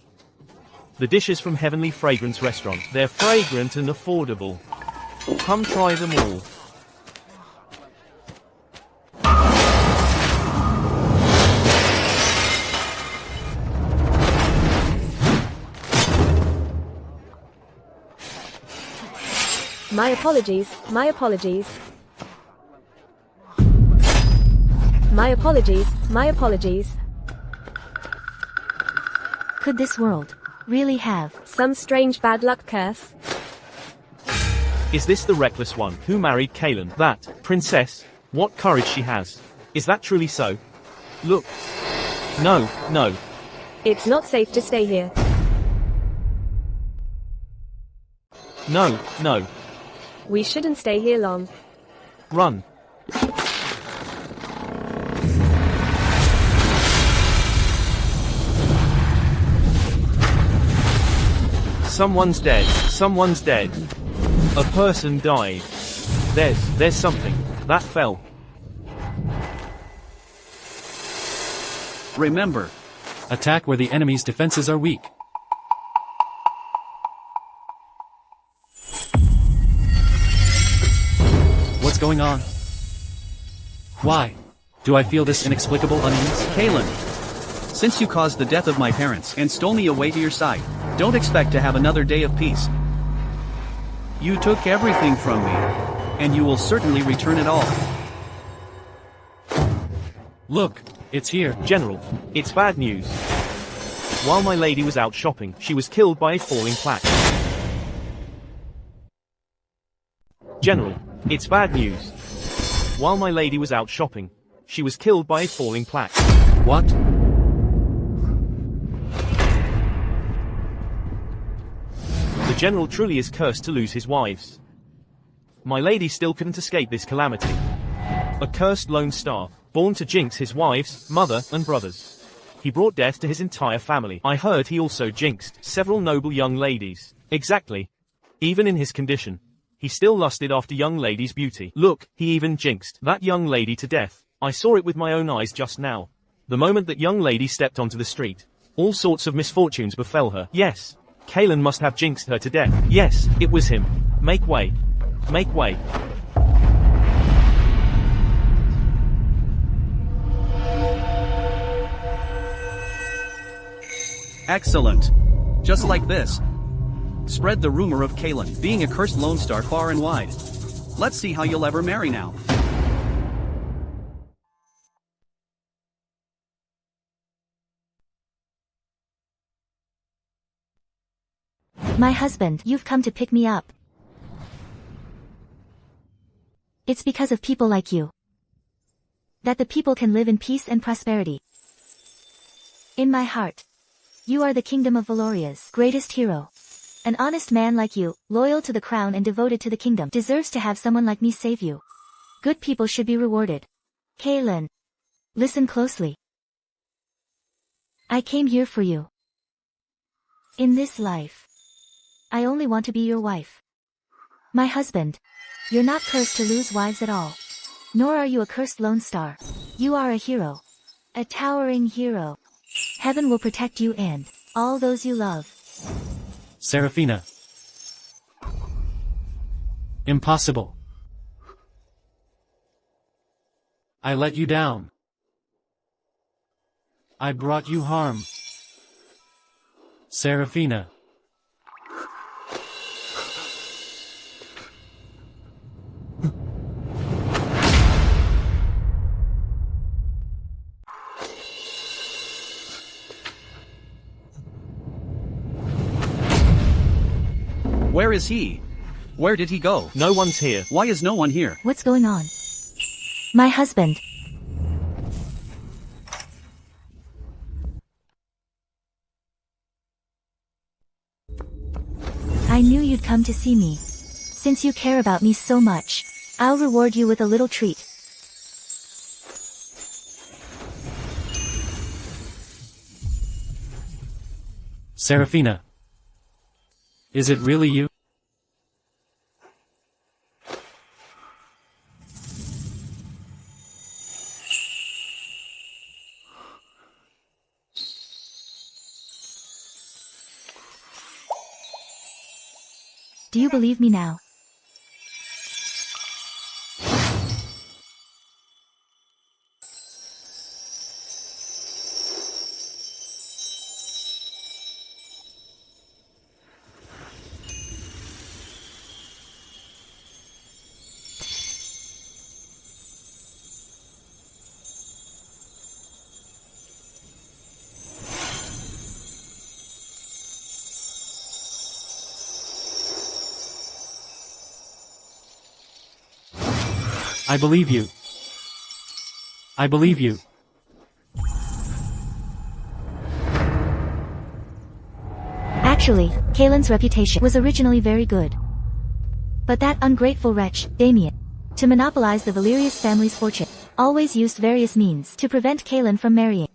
[SPEAKER 6] The dishes from Heavenly Fragrance Restaurant. They're fragrant and affordable. Come try them all.
[SPEAKER 4] My apologies, my apologies. My apologies, my apologies.
[SPEAKER 1] Could this world really have
[SPEAKER 4] Some strange bad luck curse?
[SPEAKER 6] Is this the reckless one who married Kalin? That princess? What courage she has. Is that truly so? Look. No, no.
[SPEAKER 4] It's not safe to stay here.
[SPEAKER 6] No, no.
[SPEAKER 4] We shouldn't stay here long.
[SPEAKER 6] Run. Someone's dead. Someone's dead. A person died. There's something. That fell.
[SPEAKER 2] Remember.
[SPEAKER 5] Attack where the enemy's defenses are weak. What's going on? Why? Do I feel this inexplicable unease?
[SPEAKER 2] Kalin. Since you caused the death of my parents and stole me away to your side, don't expect to have another day of peace. You took everything from me. And you will certainly return it all.
[SPEAKER 5] Look, it's here.
[SPEAKER 6] General, it's bad news. While my lady was out shopping, she was killed by a falling plaque. General, it's bad news. While my lady was out shopping, she was killed by a falling plaque.
[SPEAKER 5] What?
[SPEAKER 6] The general truly is cursed to lose his wives. My lady still couldn't escape this calamity. A cursed lone star, born to jinx his wives, mother, and brothers. He brought death to his entire family. I heard he also jinxed several noble young ladies. Exactly. Even in his condition, he still lusted after young ladies' beauty. Look, he even jinxed that young lady to death. I saw it with my own eyes just now. The moment that young lady stepped onto the street, all sorts of misfortunes befell her. Yes, Kalin must have jinxed her to death. Yes, it was him. Make way. Make way.
[SPEAKER 2] Excellent. Just like this. Spread the rumor of Kalin being a cursed Lone Star far and wide. Let's see how you'll ever marry now.
[SPEAKER 1] My husband, you've come to pick me up. It's because of people like you that the people can live in peace and prosperity. In my heart, you are the kingdom of Valoria's greatest hero. An honest man like you, loyal to the crown and devoted to the kingdom, deserves to have someone like me save you. Good people should be rewarded. Kalin, listen closely. I came here for you. In this life, I only want to be your wife. My husband, you're not cursed to lose wives at all. Nor are you a cursed lone star. You are a hero. A towering hero. Heaven will protect you and all those you love.
[SPEAKER 5] Saraphina. Impossible. I let you down. I brought you harm. Saraphina.
[SPEAKER 2] Where is he? Where did he go?
[SPEAKER 6] No one's here.
[SPEAKER 2] Why is no one here?
[SPEAKER 1] What's going on? My husband. I knew you'd come to see me. Since you care about me so much, I'll reward you with a little treat.
[SPEAKER 5] Saraphina. Is it really you?
[SPEAKER 1] Do you believe me now?
[SPEAKER 5] I believe you. I believe you.
[SPEAKER 1] Actually, Kalin's reputation was originally very good. But that ungrateful wretch, Damian, to monopolize the Valerius family's fortune, always used various means to prevent Kalin from marrying.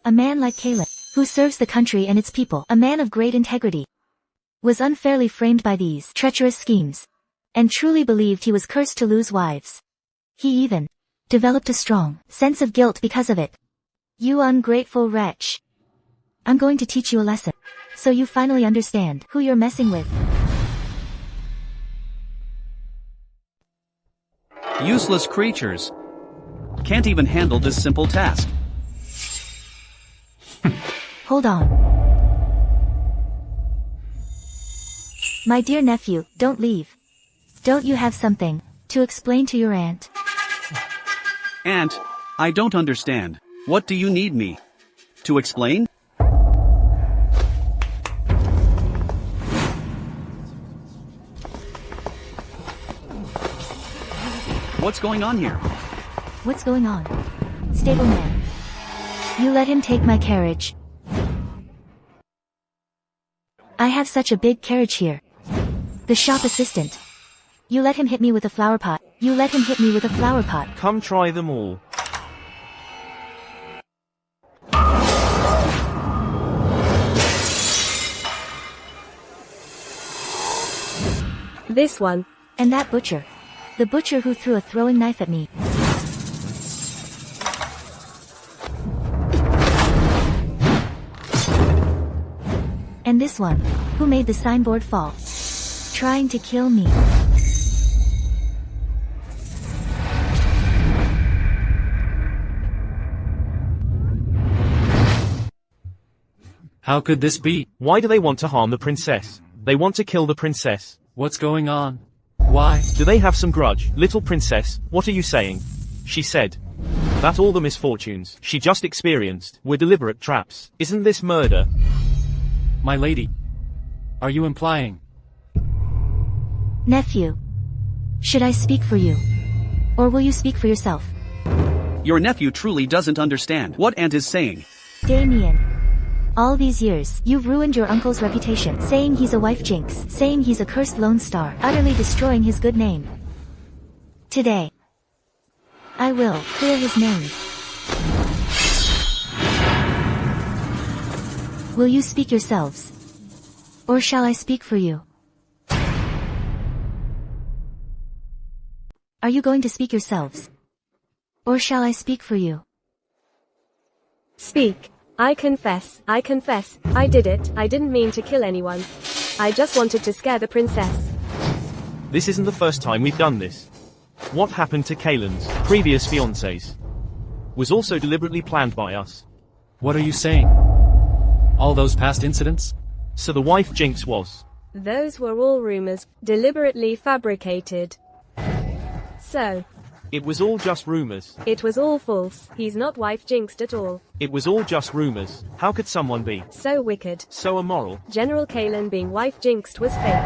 [SPEAKER 1] A man like Kalin, who serves the country and its people, a man of great integrity, was unfairly framed by these treacherous schemes, and truly believed he was cursed to lose wives. He even developed a strong sense of guilt because of it. You ungrateful wretch. I'm going to teach you a lesson, so you finally understand who you're messing with.
[SPEAKER 2] Useless creatures. Can't even handle this simple task.
[SPEAKER 1] Hold on. My dear nephew, don't leave. Don't you have something to explain to your aunt?
[SPEAKER 2] Aunt, I don't understand. What do you need me to explain? What's going on here?
[SPEAKER 1] What's going on? Stableman. You let him take my carriage. I have such a big carriage here. The shop assistant. You let him hit me with a flower pot. You let him hit me with a flower pot.
[SPEAKER 6] Come try them all.
[SPEAKER 4] This one.
[SPEAKER 1] And that butcher. The butcher who threw a throwing knife at me. And this one, who made the signboard fall. Trying to kill me.
[SPEAKER 5] How could this be?
[SPEAKER 6] Why do they want to harm the princess? They want to kill the princess.
[SPEAKER 5] What's going on? Why?
[SPEAKER 6] Do they have some grudge? Little princess, what are you saying? She said that all the misfortunes she just experienced were deliberate traps. Isn't this murder?
[SPEAKER 5] My lady. Are you implying?
[SPEAKER 1] Nephew. Should I speak for you? Or will you speak for yourself?
[SPEAKER 2] Your nephew truly doesn't understand what aunt is saying.
[SPEAKER 1] Damian. All these years, you've ruined your uncle's reputation, saying he's a wife jinx, saying he's a cursed lone star, utterly destroying his good name. Today, I will clear his name. Will you speak yourselves? Or shall I speak for you? Are you going to speak yourselves? Or shall I speak for you?
[SPEAKER 4] Speak. I confess, I did it. I didn't mean to kill anyone. I just wanted to scare the princess.
[SPEAKER 6] This isn't the first time we've done this. What happened to Kalin's previous fiancés was also deliberately planned by us.
[SPEAKER 5] What are you saying? All those past incidents?
[SPEAKER 6] So the wife jinx was.
[SPEAKER 4] Those were all rumors, deliberately fabricated. So,
[SPEAKER 6] It was all just rumors.
[SPEAKER 4] it was all false. He's not wife jinxed at all.
[SPEAKER 6] It was all just rumors. How could someone be
[SPEAKER 4] So wicked.
[SPEAKER 6] so immoral?
[SPEAKER 4] General Kalin being wife jinxed was fake.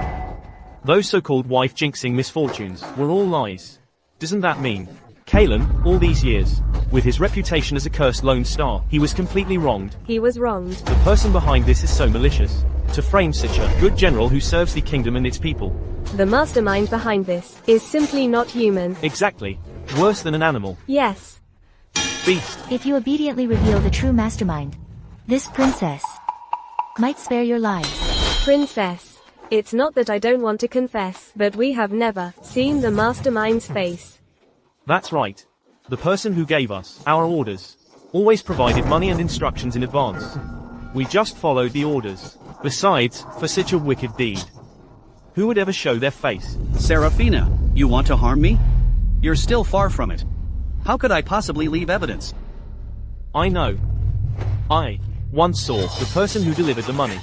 [SPEAKER 6] Those so-called wife jinxing misfortunes were all lies. Doesn't that mean Kalin, all these years, with his reputation as a cursed lone star, he was completely wronged?
[SPEAKER 4] He was wronged.
[SPEAKER 6] The person behind this is so malicious. To frame such a good general who serves the kingdom and its people.
[SPEAKER 4] The mastermind behind this is simply not human.
[SPEAKER 6] Exactly. Worse than an animal.
[SPEAKER 4] Yes.
[SPEAKER 6] Beast.
[SPEAKER 1] If you obediently reveal the true mastermind, this princess might spare your lives.
[SPEAKER 4] Princess. It's not that I don't want to confess, but we have never seen the mastermind's face.
[SPEAKER 6] That's right. The person who gave us our orders always provided money and instructions in advance. We just followed the orders. Besides, for such a wicked deed, who would ever show their face?
[SPEAKER 2] Saraphina, you want to harm me? You're still far from it. How could I possibly leave evidence?
[SPEAKER 6] I know. I once saw the person who delivered the money.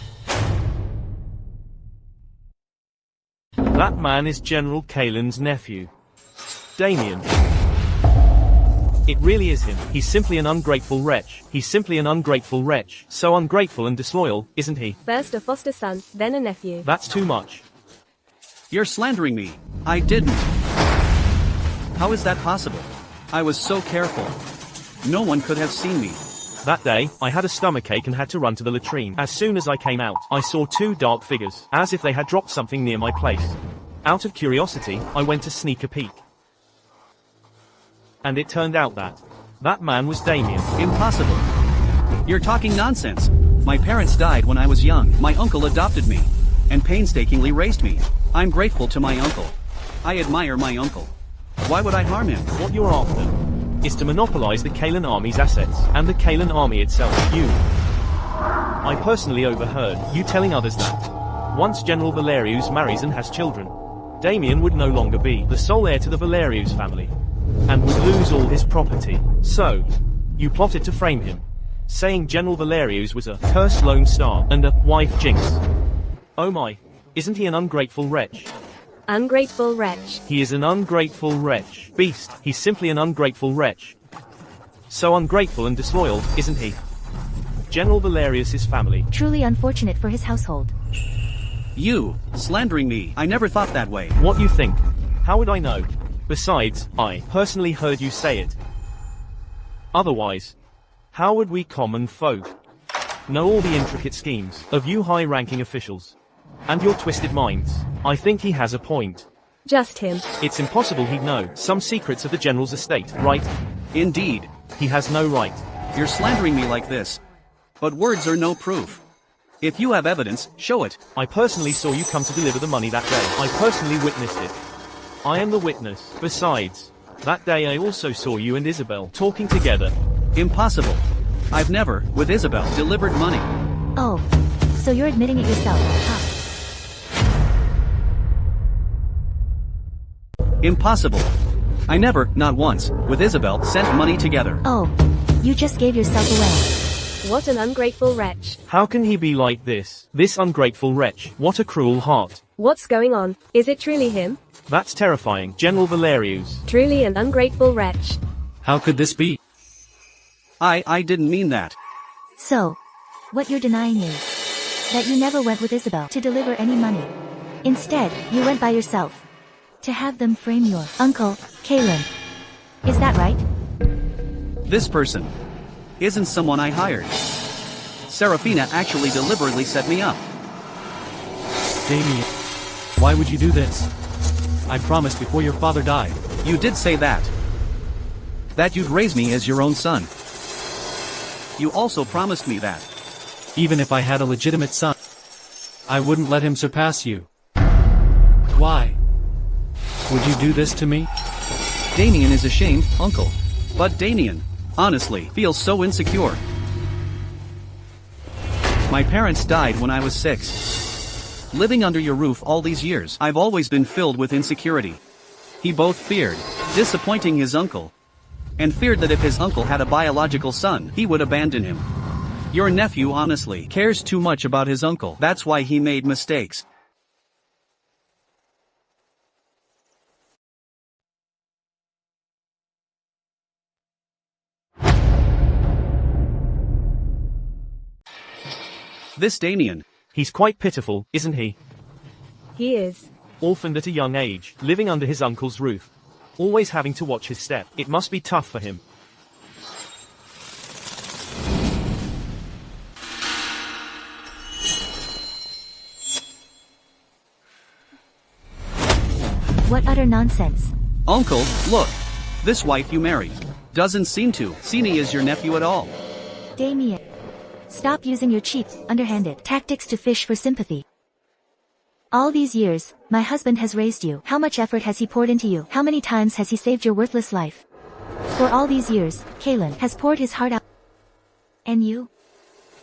[SPEAKER 6] That man is General Kalin's nephew. Damian. It really is him. He's simply an ungrateful wretch. He's simply an ungrateful wretch. So ungrateful and disloyal, isn't he?
[SPEAKER 4] First a foster son, then a nephew.
[SPEAKER 6] That's too much.
[SPEAKER 2] You're slandering me. I didn't. How is that possible? I was so careful. No one could have seen me.
[SPEAKER 6] That day, I had a stomachache and had to run to the latrine. As soon as I came out, I saw two dark figures, as if they had dropped something near my place. Out of curiosity, I went to sneak a peek. And it turned out that man was Damian.
[SPEAKER 2] Impossible. You're talking nonsense. My parents died when I was young. My uncle adopted me and painstakingly raised me. I'm grateful to my uncle. I admire my uncle. Why would I harm him?
[SPEAKER 6] What you're after is to monopolize the Kalin army's assets, and the Kalin army itself. I personally overheard you telling others that once General Valerius marries and has children, Damian would no longer be the sole heir to the Valerius family, and would lose all his property. So, you plotted to frame him, saying General Valerius was a cursed lone star and a wife jinx. Oh my. Isn't he an ungrateful wretch?
[SPEAKER 4] Ungrateful wretch.
[SPEAKER 6] He is an ungrateful wretch. Beast, he's simply an ungrateful wretch. So ungrateful and disloyal, isn't he? General Valerius's family.
[SPEAKER 1] Truly unfortunate for his household.
[SPEAKER 2] You, slandering me, I never thought that way.
[SPEAKER 6] What you think? How would I know? Besides, I personally heard you say it. Otherwise, how would we common folk know all the intricate schemes of you high-ranking officials? And your twisted minds? I think he has a point.
[SPEAKER 4] Just him.
[SPEAKER 6] It's impossible he'd know some secrets of the general's estate, right?
[SPEAKER 2] Indeed.
[SPEAKER 6] He has no right.
[SPEAKER 2] You're slandering me like this. But words are no proof. If you have evidence, show it.
[SPEAKER 6] I personally saw you come to deliver the money that day. I personally witnessed it. I am the witness. Besides, that day I also saw you and Isabel talking together.
[SPEAKER 2] Impossible. I've never, with Isabel, delivered money.
[SPEAKER 1] Oh, so you're admitting it yourself, huh?
[SPEAKER 2] Impossible. I never, not once, with Isabel, sent money together.
[SPEAKER 1] Oh, you just gave yourself away.
[SPEAKER 4] What an ungrateful wretch.
[SPEAKER 6] How can he be like this? This ungrateful wretch. What a cruel heart.
[SPEAKER 4] What's going on? Is it truly him?
[SPEAKER 6] That's terrifying. General Valerius.
[SPEAKER 4] Truly an ungrateful wretch.
[SPEAKER 5] How could this be?
[SPEAKER 2] I didn't mean that.
[SPEAKER 1] So, what you're denying is that you never went with Isabel to deliver any money. Instead, you went by yourself to have them frame your uncle, Kalin. Is that right?
[SPEAKER 2] This person isn't someone I hired. Saraphina actually deliberately set me up.
[SPEAKER 5] Damian, why would you do this? I promised before your father died.
[SPEAKER 2] You did say that. That you'd raise me as your own son. You also promised me that.
[SPEAKER 5] Even if I had a legitimate son, I wouldn't let him surpass you. Why? Would you do this to me?
[SPEAKER 2] Damian is ashamed, uncle. But Damian, honestly, feels so insecure. My parents died when I was 6. Living under your roof all these years, I've always been filled with insecurity. He both feared disappointing his uncle, and feared that if his uncle had a biological son, he would abandon him. Your nephew honestly cares too much about his uncle. That's why he made mistakes. This Damian.
[SPEAKER 6] He's quite pitiful, isn't he?
[SPEAKER 4] He is.
[SPEAKER 6] Orphaned at a young age, living under his uncle's roof. Always having to watch his step. It must be tough for him.
[SPEAKER 1] What utter nonsense.
[SPEAKER 2] Uncle, look. This wife you married doesn't seem to see me as your nephew at all.
[SPEAKER 1] Damian, stop using your cheap, underhanded tactics to fish for sympathy. All these years, my husband has raised you. How much effort has he poured into you? How many times has he saved your worthless life? For all these years, Kalin has poured his heart out. And you?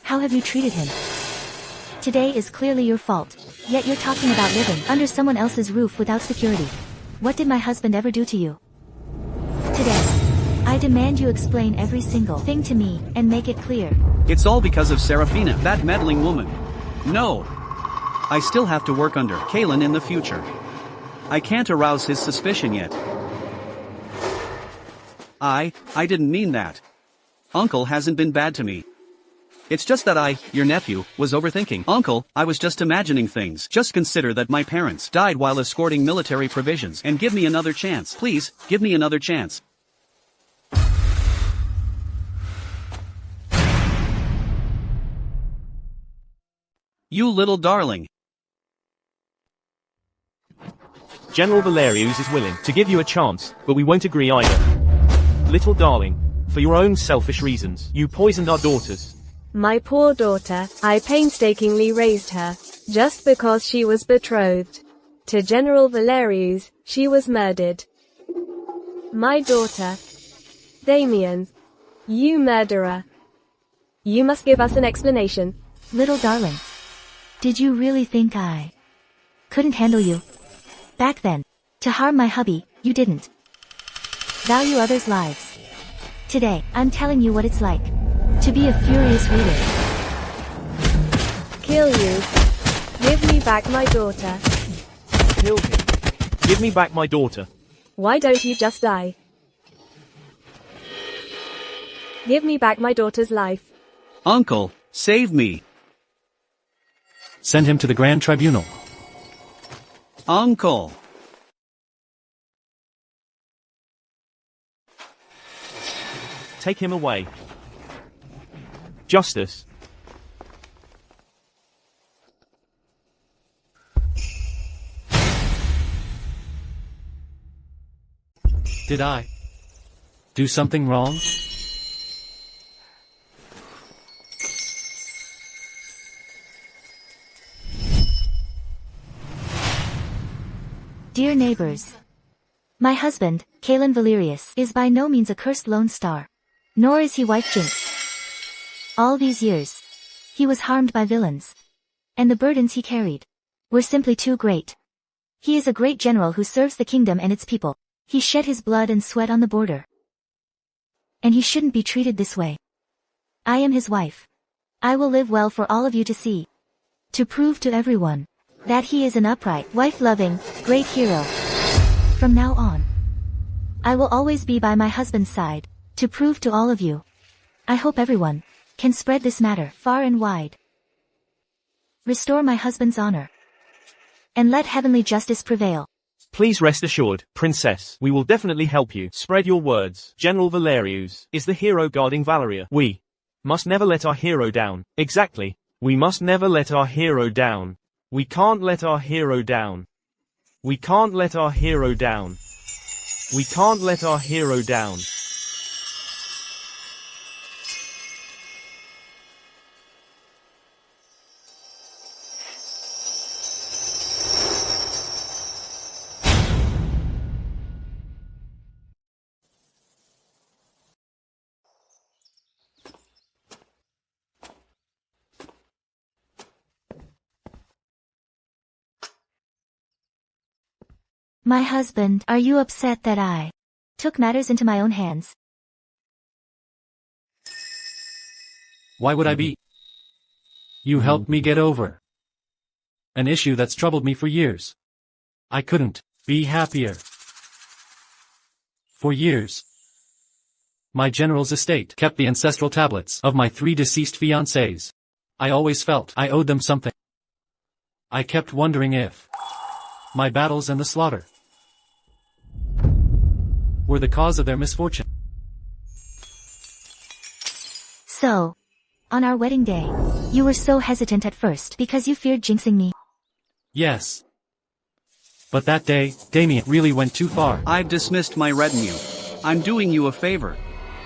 [SPEAKER 1] How have you treated him? Today is clearly your fault. Yet you're talking about living under someone else's roof without security. What did my husband ever do to you? Today, I demand you explain every single thing to me, and make it clear.
[SPEAKER 2] It's all because of Saraphina, that meddling woman. No. I still have to work under Kalin in the future. I can't arouse his suspicion yet. I didn't mean that. Uncle hasn't been bad to me. It's just that your nephew, was overthinking. Uncle, I was just imagining things. Just consider that my parents died while escorting military provisions, and give me another chance. Please, give me another chance. You little darling.
[SPEAKER 6] General Valerius is willing to give you a chance, but we won't agree either. Little darling, for your own selfish reasons, you poisoned our daughters.
[SPEAKER 4] My poor daughter, I painstakingly raised her, just because she was betrothed to General Valerius, she was murdered. My daughter, Damian, you murderer. You must give us an explanation.
[SPEAKER 1] Little darling. Did you really think I couldn't handle you? Back then, to harm my hubby, you didn't value others' lives. Today, I'm telling you what it's like to be a furious reader.
[SPEAKER 4] Kill you. Give me back my daughter.
[SPEAKER 6] Kill him. Give me back my daughter.
[SPEAKER 4] Why don't you just die? Give me back my daughter's life.
[SPEAKER 2] Uncle, save me.
[SPEAKER 5] Send him to the Grand Tribunal.
[SPEAKER 2] Uncle.
[SPEAKER 6] Take him away. Justice.
[SPEAKER 5] Did I do something wrong?
[SPEAKER 1] Dear neighbors. My husband, Kalin Valerius, is by no means a cursed lone star. Nor is he wife Jinx. All these years, he was harmed by villains. And the burdens he carried were simply too great. He is a great general who serves the kingdom and its people. He shed his blood and sweat on the border. And he shouldn't be treated this way. I am his wife. I will live well for all of you to see. To prove to everyone that he is an upright, wife-loving, great hero. From now on, I will always be by my husband's side, to prove to all of you. I hope everyone can spread this matter far and wide. Restore my husband's honor. And let heavenly justice prevail.
[SPEAKER 6] Please rest assured, Princess, we will definitely help you. Spread your words. General Valerius is the hero guarding Valeria. We must never let our hero down. Exactly. We must never let our hero down. We can't let our hero down. We can't let our hero down. We can't let our hero down.
[SPEAKER 1] My husband, are you upset that I took matters into my own hands?
[SPEAKER 5] Why would I be? You helped me get over an issue that's troubled me for years. I couldn't be happier. For years, my general's estate kept the ancestral tablets of my 3 deceased fiancés. I always felt I owed them something. I kept wondering if my battles and the slaughter were the cause of their misfortune.
[SPEAKER 1] So, on our wedding day, you were so hesitant at first because you feared jinxing me.
[SPEAKER 5] Yes. But that day, Damian really went too far.
[SPEAKER 2] I've dismissed my retinue. I'm doing you a favor.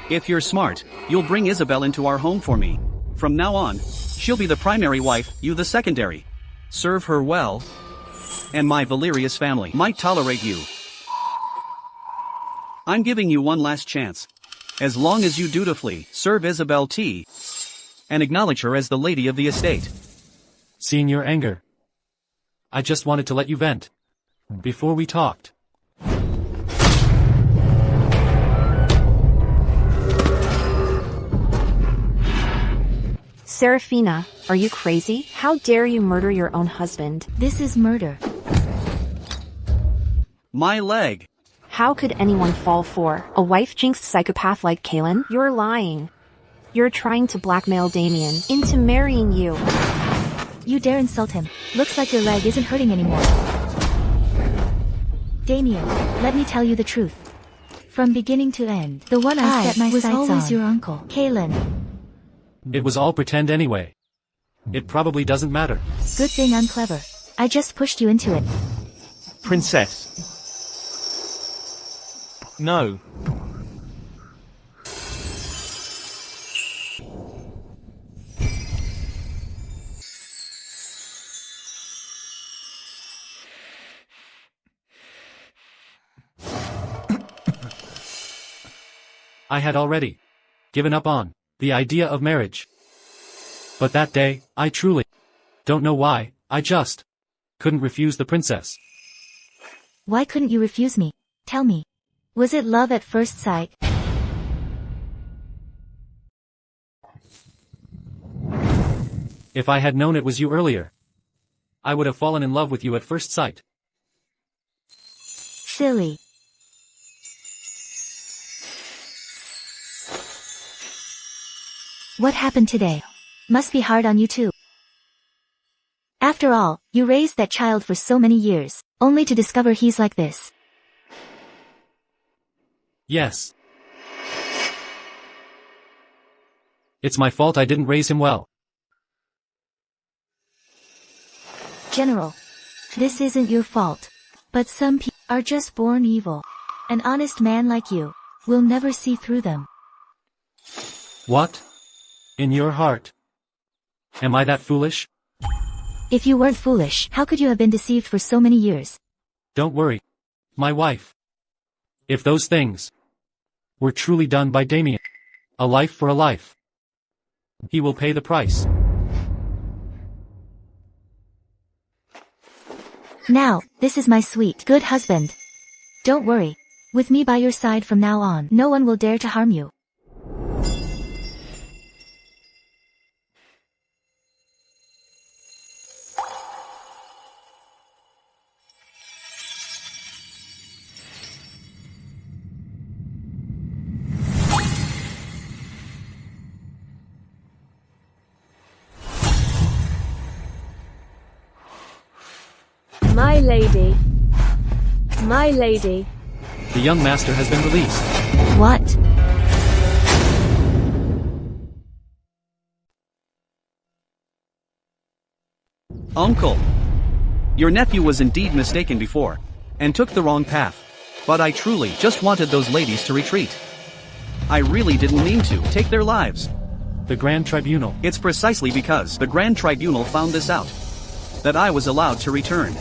[SPEAKER 2] If you're smart, you'll bring Isabel into our home for me. From now on, she'll be the primary wife, you the secondary. Serve her well, and my Valerius family might tolerate you. I'm giving you one last chance. As long as you dutifully serve Isabel T. and acknowledge her as the lady of the estate.
[SPEAKER 5] Seeing your anger, I just wanted to let you vent before we talked.
[SPEAKER 3] Saraphina, are you crazy? How dare you murder your own husband?
[SPEAKER 1] This is murder.
[SPEAKER 2] My leg.
[SPEAKER 3] How could anyone fall for a wife-jinxed psychopath like Kalin? You're lying. You're trying to blackmail Damian into marrying you.
[SPEAKER 1] You dare insult him. Looks like your leg isn't hurting anymore. Damian, let me tell you the truth. From beginning to end, the one I set my sights on was always your uncle, Kalin.
[SPEAKER 5] It was all pretend anyway. It probably doesn't matter.
[SPEAKER 1] Good thing I'm clever. I just pushed you into it.
[SPEAKER 6] Princess. No.
[SPEAKER 5] I had already given up on the idea of marriage. But that day, I truly don't know why, I just couldn't refuse the princess.
[SPEAKER 1] Why couldn't you refuse me? Tell me. Was it love at first sight?
[SPEAKER 5] If I had known it was you earlier, I would have fallen in love with you at first sight.
[SPEAKER 1] Silly. What happened today? Must be hard on you too. After all, you raised that child for so many years, only to discover he's like this.
[SPEAKER 5] Yes. It's my fault I didn't raise him well.
[SPEAKER 1] General, this isn't your fault. But some people are just born evil. An honest man like you will never see through them.
[SPEAKER 5] What? In your heart? Am I that foolish?
[SPEAKER 1] If you weren't foolish, how could you have been deceived for so many years?
[SPEAKER 5] Don't worry. My wife. If those things were truly done by Damian, a life for a life, he will pay the price.
[SPEAKER 1] Now, this is my sweet, good husband. Don't worry. With me by your side from now on, no one will dare to harm you.
[SPEAKER 4] My lady. My lady.
[SPEAKER 5] The young master has been released.
[SPEAKER 1] What?
[SPEAKER 2] Uncle. Your nephew was indeed mistaken before, and took the wrong path. But I truly just wanted those ladies to retreat. I really didn't mean to take their lives.
[SPEAKER 5] The Grand Tribunal.
[SPEAKER 2] It's precisely because the Grand Tribunal found this out that I was allowed to return.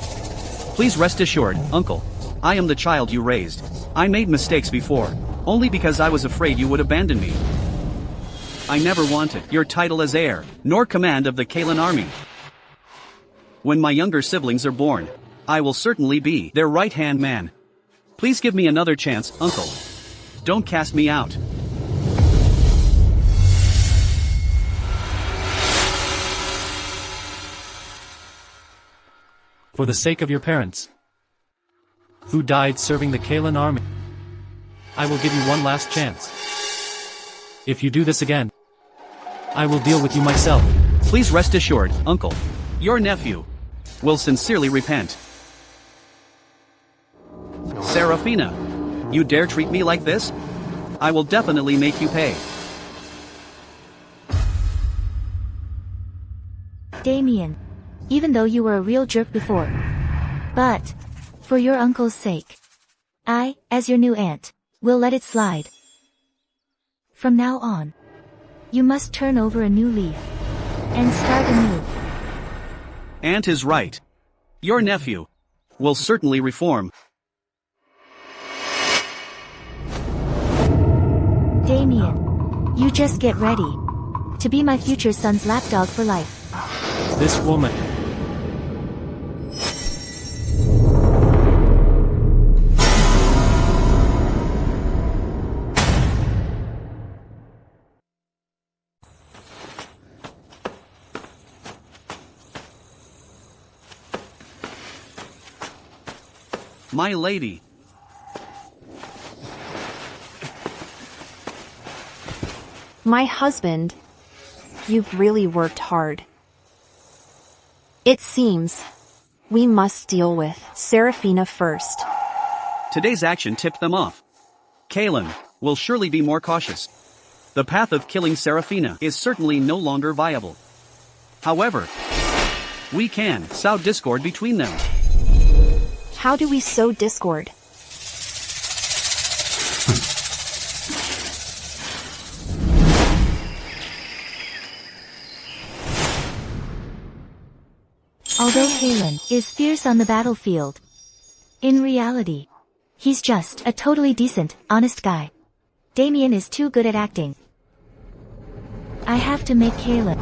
[SPEAKER 2] Please rest assured, Uncle. I am the child you raised. I made mistakes before, only because I was afraid you would abandon me. I never wanted your title as heir, nor command of the Kalin army. When my younger siblings are born, I will certainly be their right-hand man. Please give me another chance, Uncle. Don't cast me out.
[SPEAKER 5] For the sake of your parents, who died serving the Kalin army, I will give you one last chance. If you do this again, I will deal with you myself.
[SPEAKER 2] Please rest assured, Uncle. Your nephew will sincerely repent. Saraphina, you dare treat me like this? I will definitely make you pay.
[SPEAKER 1] Damian. Even though you were a real jerk before. But, for your uncle's sake, I, as your new aunt, will let it slide. From now on, you must turn over a new leaf, and start anew.
[SPEAKER 2] Aunt is right. Your nephew will certainly reform.
[SPEAKER 1] Damian, you just get ready to be my future son's lapdog for life.
[SPEAKER 5] This woman.
[SPEAKER 2] My lady.
[SPEAKER 3] My husband, you've really worked hard. It seems we must deal with Saraphina first.
[SPEAKER 2] Today's action tipped them off. Kalin will surely be more cautious. The path of killing Saraphina is certainly no longer viable. However, we can sow discord between them.
[SPEAKER 3] How do we sow discord?
[SPEAKER 1] Although Kalin is fierce on the battlefield, in reality, he's just a totally decent, honest guy. Damian is too good at acting. I have to make Kalin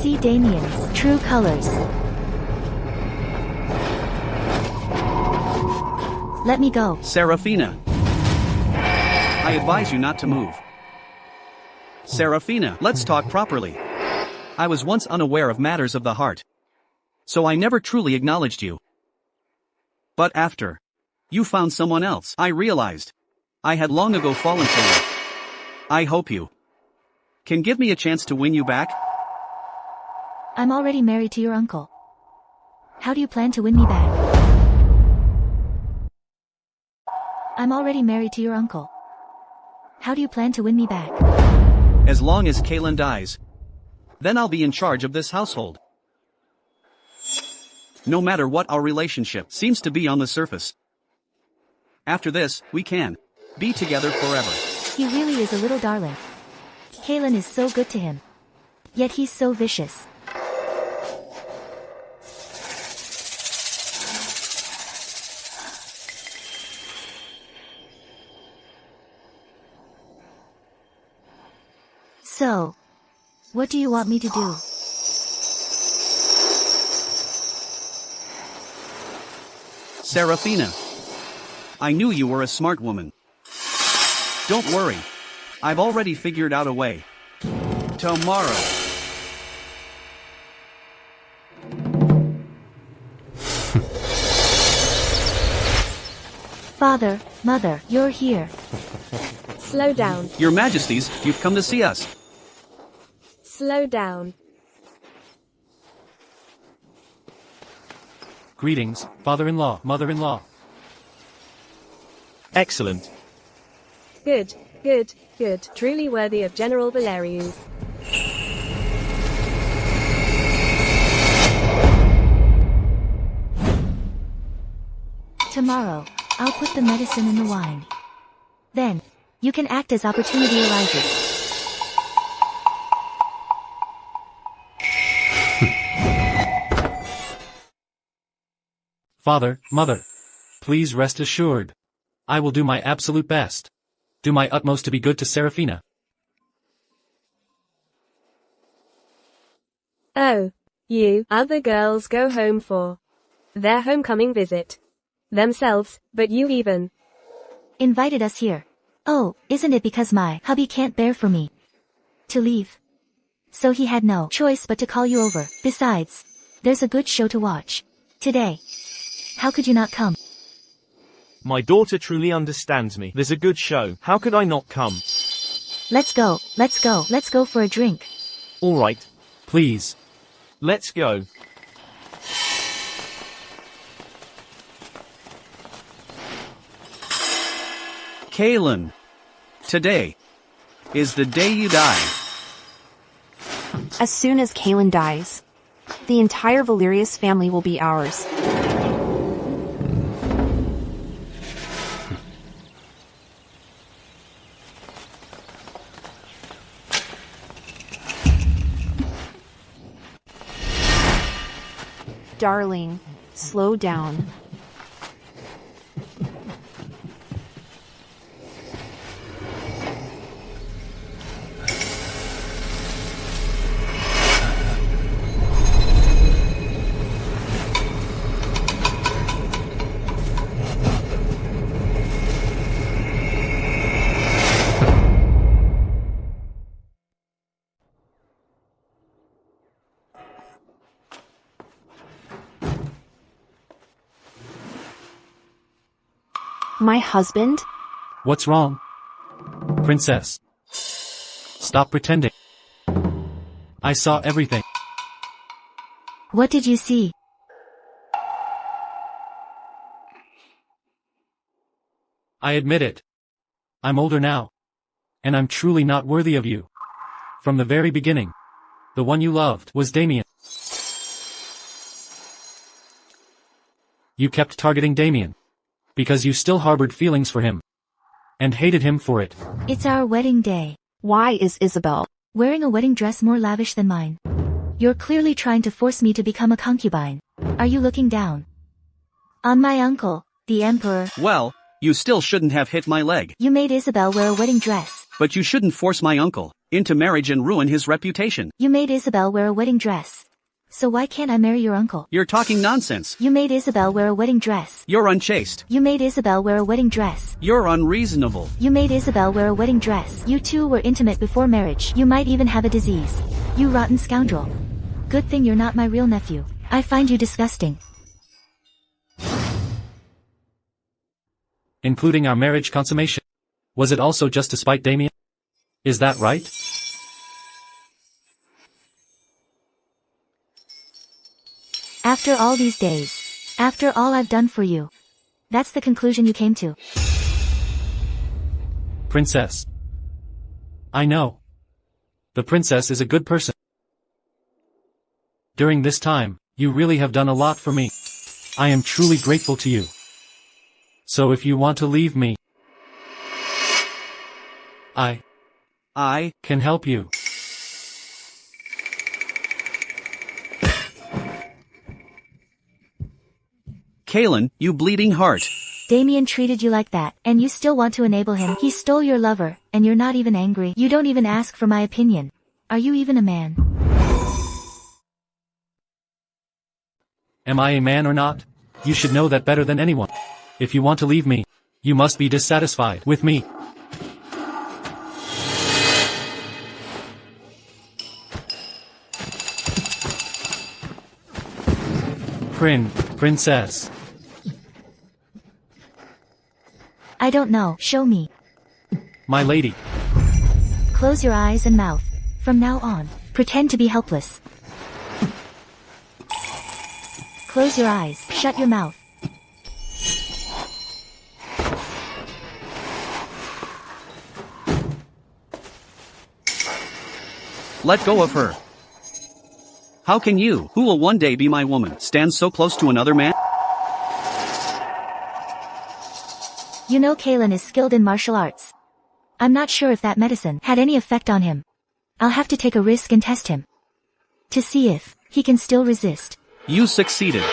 [SPEAKER 1] see Damian's true colors. Let me go.
[SPEAKER 2] Saraphina. I advise you not to move. Saraphina, let's talk properly. I was once unaware of matters of the heart. so I never truly acknowledged you. But after you found someone else, I realized I had long ago fallen for you. I hope you can give me a chance to win you back.
[SPEAKER 1] I'm already married to your uncle. How do you plan to win me back? I'm already married to your uncle. How do you plan to win me back?
[SPEAKER 2] As long as Kalin dies, then I'll be in charge of this household. No matter what our relationship seems to be on the surface. After this, we can be together forever.
[SPEAKER 1] He really is a little darling. Kalin is so good to him. Yet he's so vicious. So, what do you want me to do?
[SPEAKER 2] Saraphina, I knew you were a smart woman. Don't worry, I've already figured out a way. Tomorrow.
[SPEAKER 1] Father, Mother, you're here.
[SPEAKER 4] Slow down.
[SPEAKER 2] Your Majesties, you've come to see us.
[SPEAKER 4] Slow down.
[SPEAKER 5] Greetings, father-in-law, mother-in-law.
[SPEAKER 6] Excellent.
[SPEAKER 4] Good, good, good. Truly worthy of General Valerius.
[SPEAKER 1] Tomorrow, I'll put the medicine in the wine. Then, you can act as opportunity arises.
[SPEAKER 5] Father, mother. Please rest assured. I will do my absolute best. Do my utmost to be good to Saraphina.
[SPEAKER 4] Oh. You other girls go home for their homecoming visit. Themselves, but you even
[SPEAKER 1] Invited us here. Oh, isn't it because my hubby can't bear for me to leave? So he had no choice but to call you over. Besides, there's a good show to watch today. How could you not come?
[SPEAKER 6] My daughter truly understands me. There's a good show. How could I not come?
[SPEAKER 1] Let's go, let's go, let's go for a drink.
[SPEAKER 6] Alright.
[SPEAKER 5] Please.
[SPEAKER 6] Let's go.
[SPEAKER 2] Kalin, today is the day you die.
[SPEAKER 3] As soon as Kalin dies, the entire Valerius family will be ours. Darling, slow down. My husband?
[SPEAKER 5] What's wrong? Princess. Stop pretending. I saw everything.
[SPEAKER 1] What did you see?
[SPEAKER 5] I admit it. I'm older now. And I'm truly not worthy of you. From the very beginning, the one you loved was Damian. You kept targeting Damian. Because you still harbored feelings for him. And hated him for it.
[SPEAKER 1] It's our wedding day.
[SPEAKER 3] Why is Isabel
[SPEAKER 1] Wearing a wedding dress more lavish than mine? You're clearly trying to force me to become a concubine. Are you looking down on my uncle, the emperor?
[SPEAKER 2] Well, you still shouldn't have hit my leg.
[SPEAKER 1] You made Isabel wear a wedding dress.
[SPEAKER 2] But you shouldn't force my uncle into marriage and ruin his reputation.
[SPEAKER 1] You made Isabel wear a wedding dress. So why can't I marry your uncle?
[SPEAKER 2] You're talking nonsense.
[SPEAKER 1] You made Isabel wear a wedding dress.
[SPEAKER 2] You're unchaste.
[SPEAKER 1] You made Isabel wear a wedding dress.
[SPEAKER 2] You're unreasonable.
[SPEAKER 1] You made Isabel wear a wedding dress. You two were intimate before marriage. You might even have a disease. You rotten scoundrel. Good thing you're not my real nephew. I find you disgusting.
[SPEAKER 5] Including our marriage consummation. Was it also just to spite Damian? Is that right?
[SPEAKER 1] After all these days. After all I've done for you. That's the conclusion you came to.
[SPEAKER 5] Princess. I know. The princess is a good person. During this time, you really have done a lot for me. I am truly grateful to you. So if you want to leave me, I can help you.
[SPEAKER 2] Kalin, you bleeding heart.
[SPEAKER 1] Damian treated you like that, and you still want to enable him. He stole your lover, and you're not even angry. You don't even ask for my opinion. Are you even a man?
[SPEAKER 5] Am I a man or not? You should know that better than anyone. If you want to leave me, you must be dissatisfied with me. Princess.
[SPEAKER 1] I don't know. Show me.
[SPEAKER 5] My lady.
[SPEAKER 1] Close your eyes and mouth. From now on, pretend to be helpless. Close your eyes. Shut your mouth.
[SPEAKER 2] Let go of her. How can you, who will one day be my woman, stand so close to another man?
[SPEAKER 1] You know Kalin is skilled in martial arts. I'm not sure if that medicine had any effect on him. I'll have to take a risk and test him. To see if he can still resist.
[SPEAKER 2] You succeeded.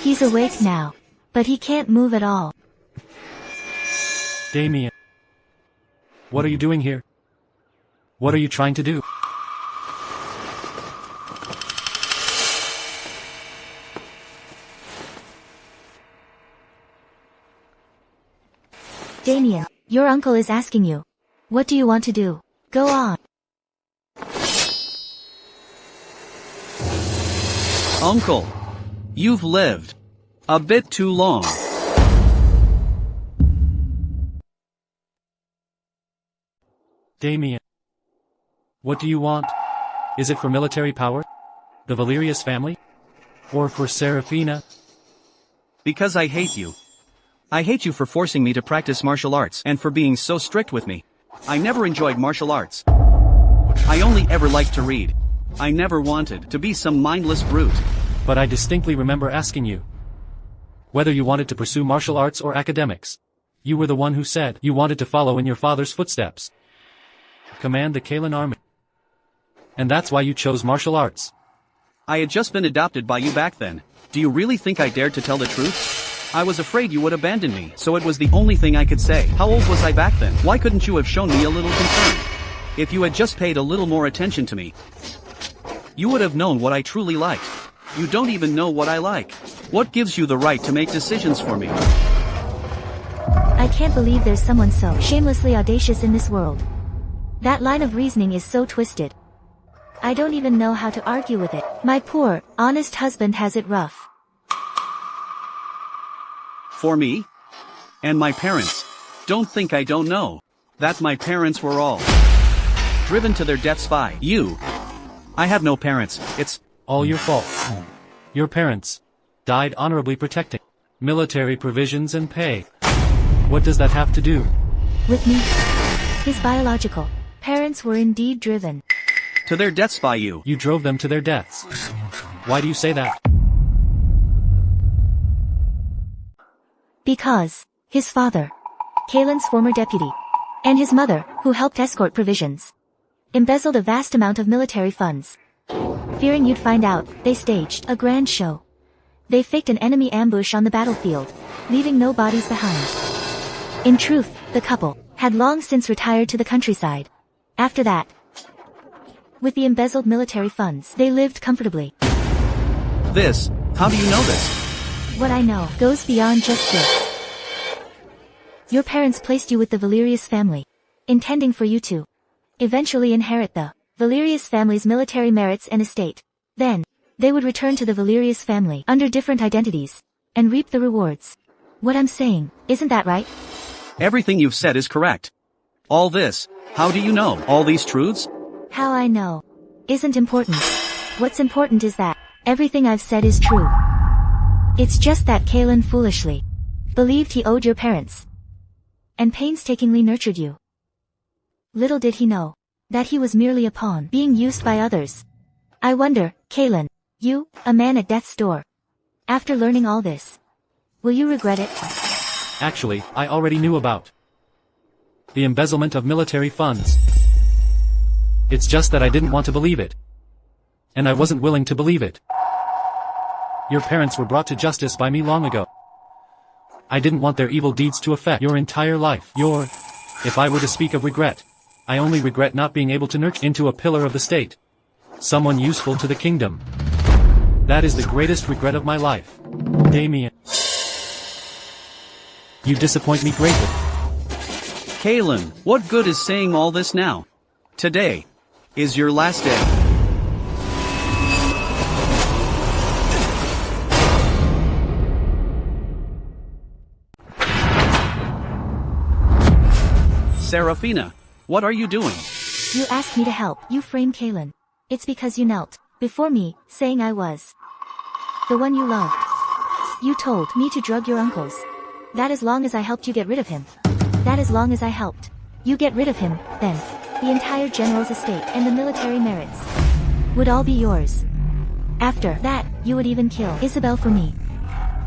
[SPEAKER 1] He's awake now. But he can't move at all.
[SPEAKER 5] Damian. What are you doing here? What are you trying to do?
[SPEAKER 1] Damian, your uncle is asking you. What do you want to do? Go on.
[SPEAKER 2] Uncle. You've lived a bit too long.
[SPEAKER 5] Damian. What do you want? Is it for military power? The Valerius family? Or for Saraphina?
[SPEAKER 2] Because I hate you. I hate you for forcing me to practice martial arts and for being so strict with me. I never enjoyed martial arts. I only ever liked to read. I never wanted to be some mindless brute.
[SPEAKER 5] But I distinctly remember asking you whether you wanted to pursue martial arts or academics. You were the one who said you wanted to follow in your father's footsteps. Command the Kalin army. And that's why you chose martial arts.
[SPEAKER 2] I had just been adopted by you back then. Do you really think I dared to tell the truth? I was afraid you would abandon me, so it was the only thing I could say. How old was I back then? Why couldn't you have shown me a little concern? If you had just paid a little more attention to me, you would have known what I truly liked. You don't even know what I like. What gives you the right to make decisions for me?
[SPEAKER 1] I can't believe there's someone so shamelessly audacious in this world. That line of reasoning is so twisted. I don't even know how to argue with it. My poor, honest husband has it rough.
[SPEAKER 2] For me? And my parents. Don't think I don't know that my parents were all driven to their deaths by you. I have no parents. It's
[SPEAKER 5] all your fault. Your parents died honorably protecting military provisions and pay. What does that have to do
[SPEAKER 1] with me? His biological parents were indeed driven
[SPEAKER 2] to their deaths by you.
[SPEAKER 5] You drove them to their deaths. Why do you say that?
[SPEAKER 1] Because his father, Kalin's former deputy, and his mother, who helped escort provisions, embezzled a vast amount of military funds. Fearing you'd find out, they staged a grand show. They faked an enemy ambush on the battlefield, leaving no bodies behind. In truth, the couple had long since retired to the countryside. After that, with the embezzled military funds, they lived comfortably.
[SPEAKER 2] How do you know this?
[SPEAKER 1] What I know goes beyond just this. Your parents placed you with the Valerius family, intending for you to eventually inherit the Valerius family's military merits and estate. Then, they would return to the Valerius family under different identities and reap the rewards. What I'm saying, isn't that right?
[SPEAKER 2] Everything you've said is correct. All this, how do you know all these truths?
[SPEAKER 1] How I know isn't important. What's important is that everything I've said is true. It's just that Kalin foolishly believed he owed your parents and painstakingly nurtured you. Little did he know that he was merely a pawn being used by others. I wonder, Kalin, you, a man at death's door, after learning all this, will you regret it?
[SPEAKER 5] Actually, I already knew about the embezzlement of military funds. It's just that I didn't want to believe it. And I wasn't willing to believe it. Your parents were brought to justice by me long ago. I didn't want their evil deeds to affect your entire life. If I were to speak of regret, I only regret not being able to nurture into a pillar of the state. Someone useful to the kingdom. That is the greatest regret of my life. Damian. You disappoint me greatly.
[SPEAKER 2] Kalin, what good is saying all this now? Today is your last day. Saraphina, what are you doing?
[SPEAKER 1] You asked me to help you frame Kalin. It's because you knelt before me, saying I was the one you loved. You told me to drug your uncles. That as long as I helped you get rid of him. That as long as I helped you get rid of him, then the entire general's estate and the military merits would all be yours. After that, you would even kill Isabel for me.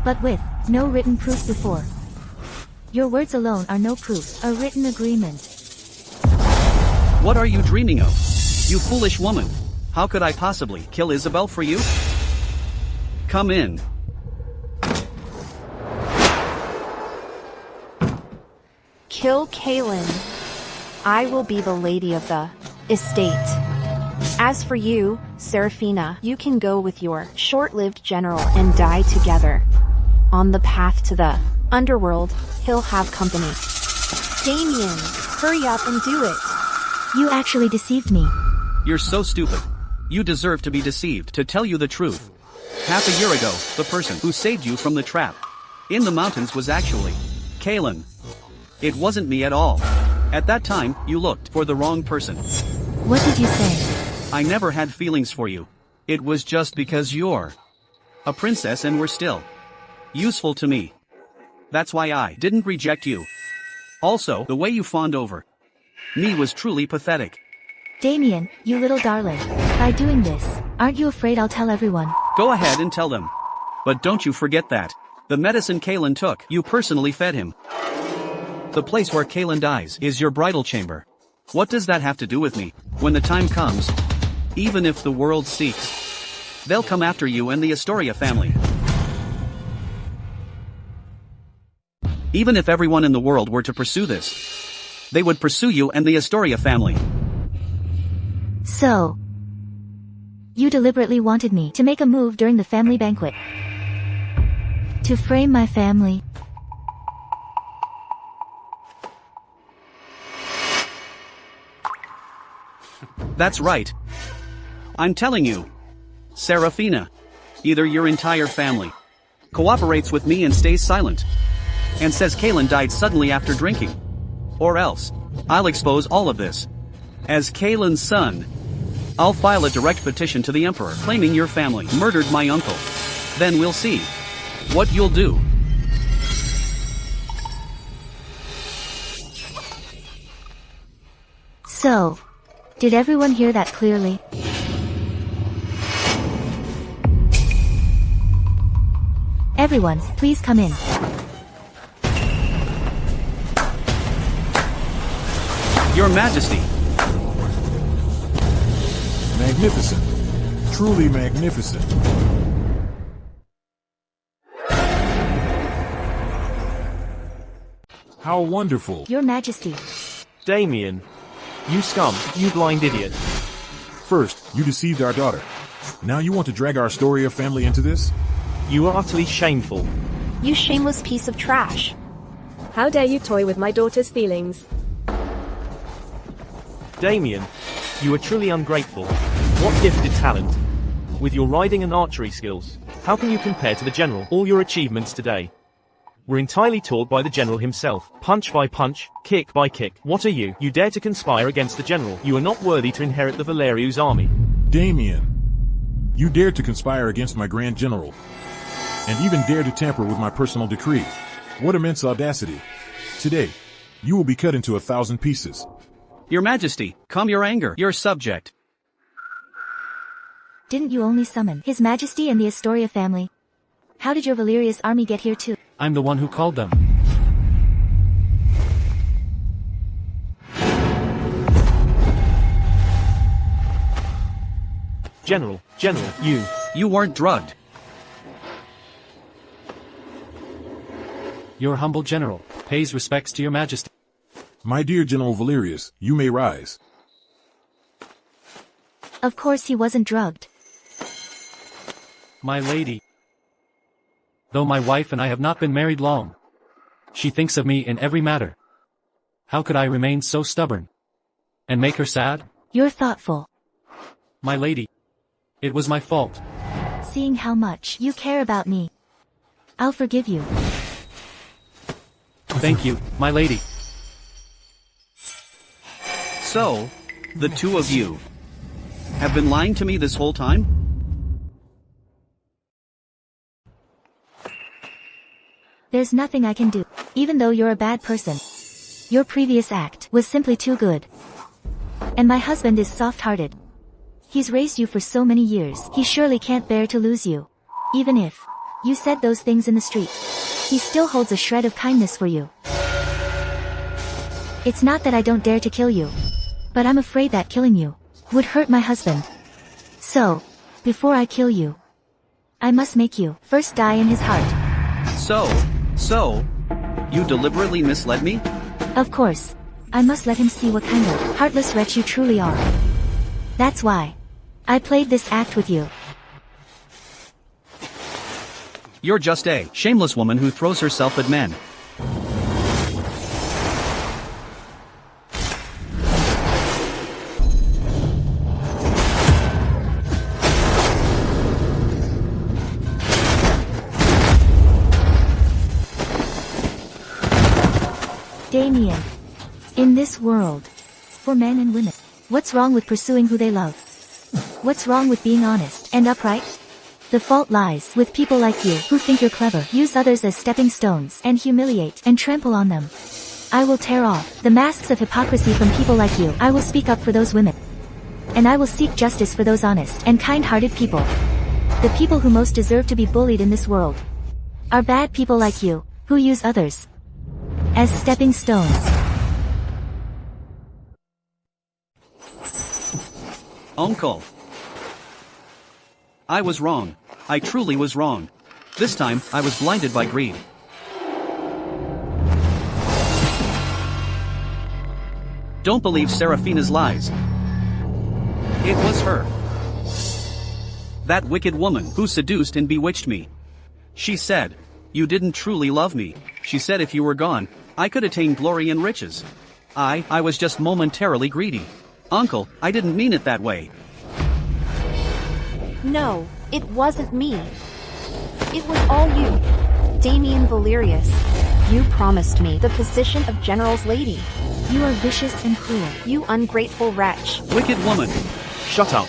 [SPEAKER 1] But with no written proof before. Your words alone are no proof, a written agreement.
[SPEAKER 2] What are you dreaming of? You foolish woman. How could I possibly kill Isabel for you? Come in.
[SPEAKER 3] Kill Kalin. I will be the lady of the estate. As for you, Saraphina, you can go with your short-lived general and die together. On the path to the underworld, he'll have company. Damian, hurry up and do it.
[SPEAKER 1] You actually deceived me.
[SPEAKER 2] You're so stupid. You deserve to be deceived. To tell you the truth, half a year ago, the person who saved you from the trap in the mountains was actually Kalin. It wasn't me at all. At that time, you looked for the wrong person.
[SPEAKER 1] What did you say?
[SPEAKER 2] I never had feelings for you. It was just because you're a princess and were still useful to me. That's why I didn't reject you. Also, the way you fawned over me was truly pathetic.
[SPEAKER 1] Damian, you little darling. By doing this, aren't you afraid I'll tell everyone?
[SPEAKER 2] Go ahead and tell them. But don't you forget that the medicine Kalin took, you personally fed him. The place where Kalin dies is your bridal chamber. What does that have to do with me? When the time comes, even if the world seeks, they'll come after you and the Astoria family. Even if everyone in the world were to pursue this, they would pursue you and the Astoria family.
[SPEAKER 1] So, you deliberately wanted me to make a move during the family banquet. To frame my family.
[SPEAKER 2] That's right. I'm telling you, Saraphina, either your entire family cooperates with me and stays silent, and says Kalin died suddenly after drinking, or else, I'll expose all of this. As Kalin's son, I'll file a direct petition to the Emperor claiming your family murdered my uncle. Then we'll see what you'll do.
[SPEAKER 1] So, did everyone hear that clearly? Everyone, please come in.
[SPEAKER 2] Your Majesty.
[SPEAKER 7] Magnificent. Truly magnificent. How wonderful.
[SPEAKER 1] Your Majesty.
[SPEAKER 6] Damian. You scum, you blind idiot.
[SPEAKER 7] First, you deceived our daughter. Now you want to drag our Astoria family into this?
[SPEAKER 6] You are utterly shameful.
[SPEAKER 3] You shameless piece of trash.
[SPEAKER 4] How dare you toy with my daughter's feelings?
[SPEAKER 6] Damian, you are truly ungrateful. What gifted talent. With your riding and archery skills, how can you compare to the general? All your achievements today were entirely taught by the general himself. Punch by punch, kick by kick. What are you? You dare to conspire against the general. You are not worthy to inherit the Valerius army.
[SPEAKER 7] Damian, you dared to conspire against my Grand General, and even dared to tamper with my personal decree. What immense audacity. Today, you will be cut into 1,000 pieces.
[SPEAKER 2] Your Majesty, calm your anger. Your subject.
[SPEAKER 1] Didn't you only summon His Majesty and the Astoria family? How did your Valerius army get here too?
[SPEAKER 5] I'm the one who called them.
[SPEAKER 6] General,
[SPEAKER 2] You weren't drugged.
[SPEAKER 5] Your humble general pays respects to your majesty.
[SPEAKER 7] My dear General Valerius, you may rise.
[SPEAKER 1] Of course he wasn't drugged.
[SPEAKER 5] My lady. Though my wife and I have not been married long, she thinks of me in every matter. How could I remain so stubborn and make her sad?
[SPEAKER 1] You're thoughtful.
[SPEAKER 5] My lady. It was my fault.
[SPEAKER 1] Seeing how much you care about me, I'll forgive you.
[SPEAKER 5] Thank you, my lady.
[SPEAKER 2] So, the two of you have been lying to me this whole time?
[SPEAKER 1] There's nothing I can do. Even though you're a bad person, your previous act was simply too good. And my husband is soft-hearted. He's raised you for so many years, he surely can't bear to lose you. Even if you said those things in the street, he still holds a shred of kindness for you. It's not that I don't dare to kill you, but I'm afraid that killing you would hurt my husband. So, before I kill you, I must make you first die in his heart.
[SPEAKER 2] So, you deliberately misled me?
[SPEAKER 1] Of course. I must let him see what kind of heartless wretch you truly are. That's why I played this act with you.
[SPEAKER 2] You're just a shameless woman who throws herself at men.
[SPEAKER 1] Damian. In this world, for men and women, what's wrong with pursuing who they love? What's wrong with being honest and upright? The fault lies with people like you who think you're clever, use others as stepping stones, and humiliate and trample on them. I will tear off the masks of hypocrisy from people like you. I will speak up for those women. And I will seek justice for those honest and kind-hearted people. The people who most deserve to be bullied in this world are bad people like you, who use others as stepping stones.
[SPEAKER 2] Uncle. I was wrong. I truly was wrong. This time, I was blinded by greed. Don't believe Saraphina's lies. It was her. That wicked woman who seduced and bewitched me. She said, "You didn't truly love me." She said if you were gone, I could attain glory and riches. I was just momentarily greedy. Uncle, I didn't mean it that way.
[SPEAKER 3] No, it wasn't me. It was all you. Damian Valerius. You promised me the position of General's lady.
[SPEAKER 1] You are vicious and cruel.
[SPEAKER 3] You ungrateful wretch.
[SPEAKER 2] Wicked woman.
[SPEAKER 6] shut up.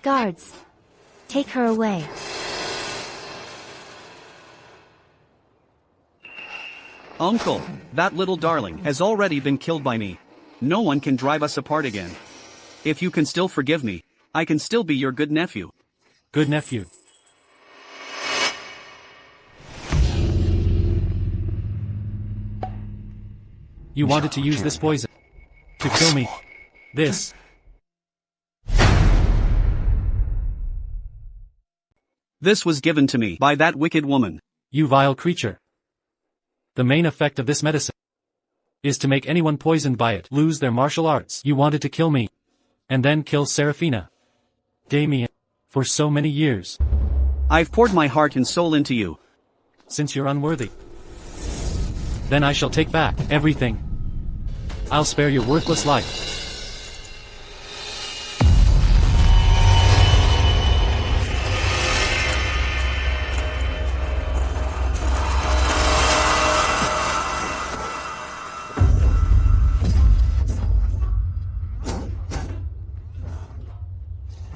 [SPEAKER 1] Guards. Take her away.
[SPEAKER 2] Uncle, that little darling has already been killed by me. No one can drive us apart again. If you can still forgive me, I can still be your good nephew.
[SPEAKER 5] Good nephew. You wanted to use this poison to kill me. This.
[SPEAKER 2] This was given to me by that wicked woman.
[SPEAKER 5] You vile creature. The main effect of this medicine is to make anyone poisoned by it lose their martial arts. You wanted to kill me. And then kill Saraphina. Damian. For so many years.
[SPEAKER 2] I've poured my heart and soul into you.
[SPEAKER 5] Since you're unworthy. Then I shall take back everything. I'll spare your worthless life.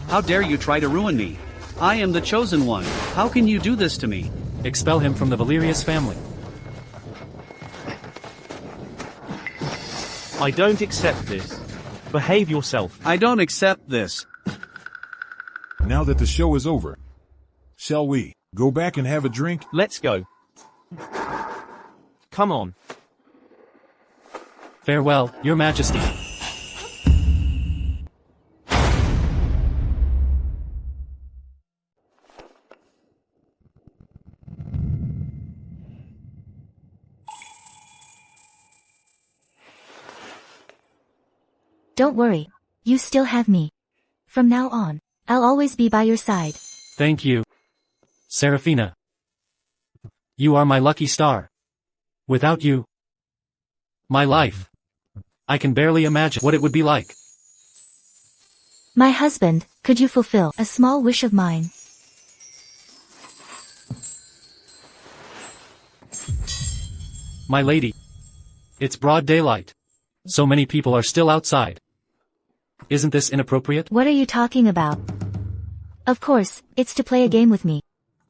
[SPEAKER 2] How dare you try to ruin me? I am the chosen one. How can you do this to me?
[SPEAKER 5] Expel him from the Valerius family.
[SPEAKER 6] I don't accept this. Behave yourself.
[SPEAKER 2] I don't accept this.
[SPEAKER 7] Now that the show is over, shall we go back and have a drink?
[SPEAKER 6] Let's go. Come on.
[SPEAKER 5] Farewell, Your Majesty.
[SPEAKER 1] Don't worry. You still have me. From now on, I'll always be by your side.
[SPEAKER 5] Thank you. Saraphina. You are my lucky star. Without you, my life. I can barely imagine what it would be like.
[SPEAKER 1] My husband, could you fulfill a small wish of mine?
[SPEAKER 5] My lady. It's broad daylight. So many people are still outside. Isn't this inappropriate?
[SPEAKER 1] What are you talking about? Of course, it's to play a game with me.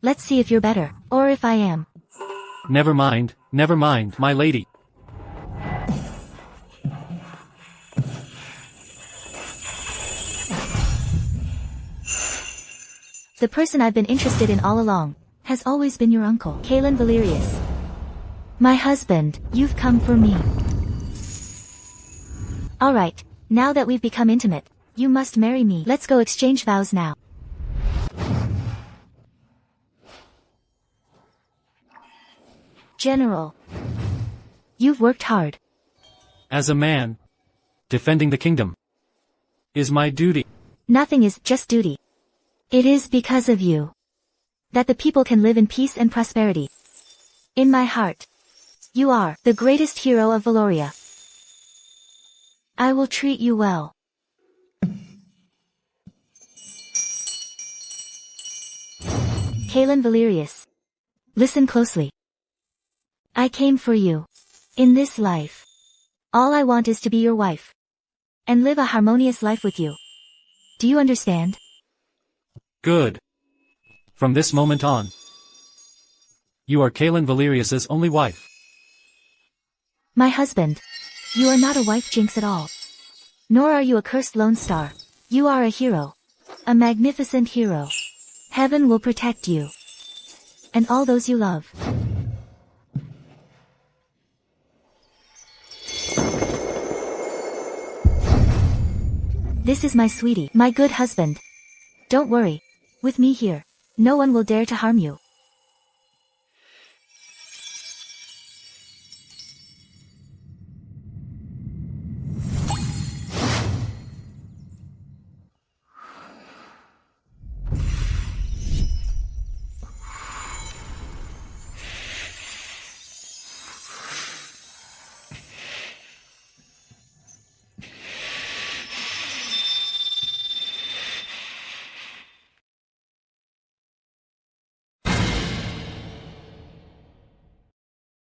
[SPEAKER 1] Let's see if you're better, or if I am.
[SPEAKER 5] Never mind, my lady.
[SPEAKER 1] The person I've been interested in all along has always been your uncle, Kalin Valerius. My husband, you've come for me. Alright, now that we've become intimate, you must marry me. Let's go exchange vows now. General. You've worked hard.
[SPEAKER 5] As a man, defending the kingdom is my duty.
[SPEAKER 1] Nothing is just duty. It is because of you that the people can live in peace and prosperity. In my heart, you are the greatest hero of Valoria. I will treat you well. Kalin Valerius. Listen closely. I came for you. In this life, all I want is to be your wife. And live a harmonious life with you. Do you understand?
[SPEAKER 5] Good. From this moment on, you are Kalin Valerius's only wife.
[SPEAKER 1] My husband. You are not a wife jinx at all. Nor are you a cursed lone star. You are a hero. A magnificent hero. Heaven will protect you. And all those you love. This is my sweetie, my good husband. Don't worry. With me here, no one will dare to harm you.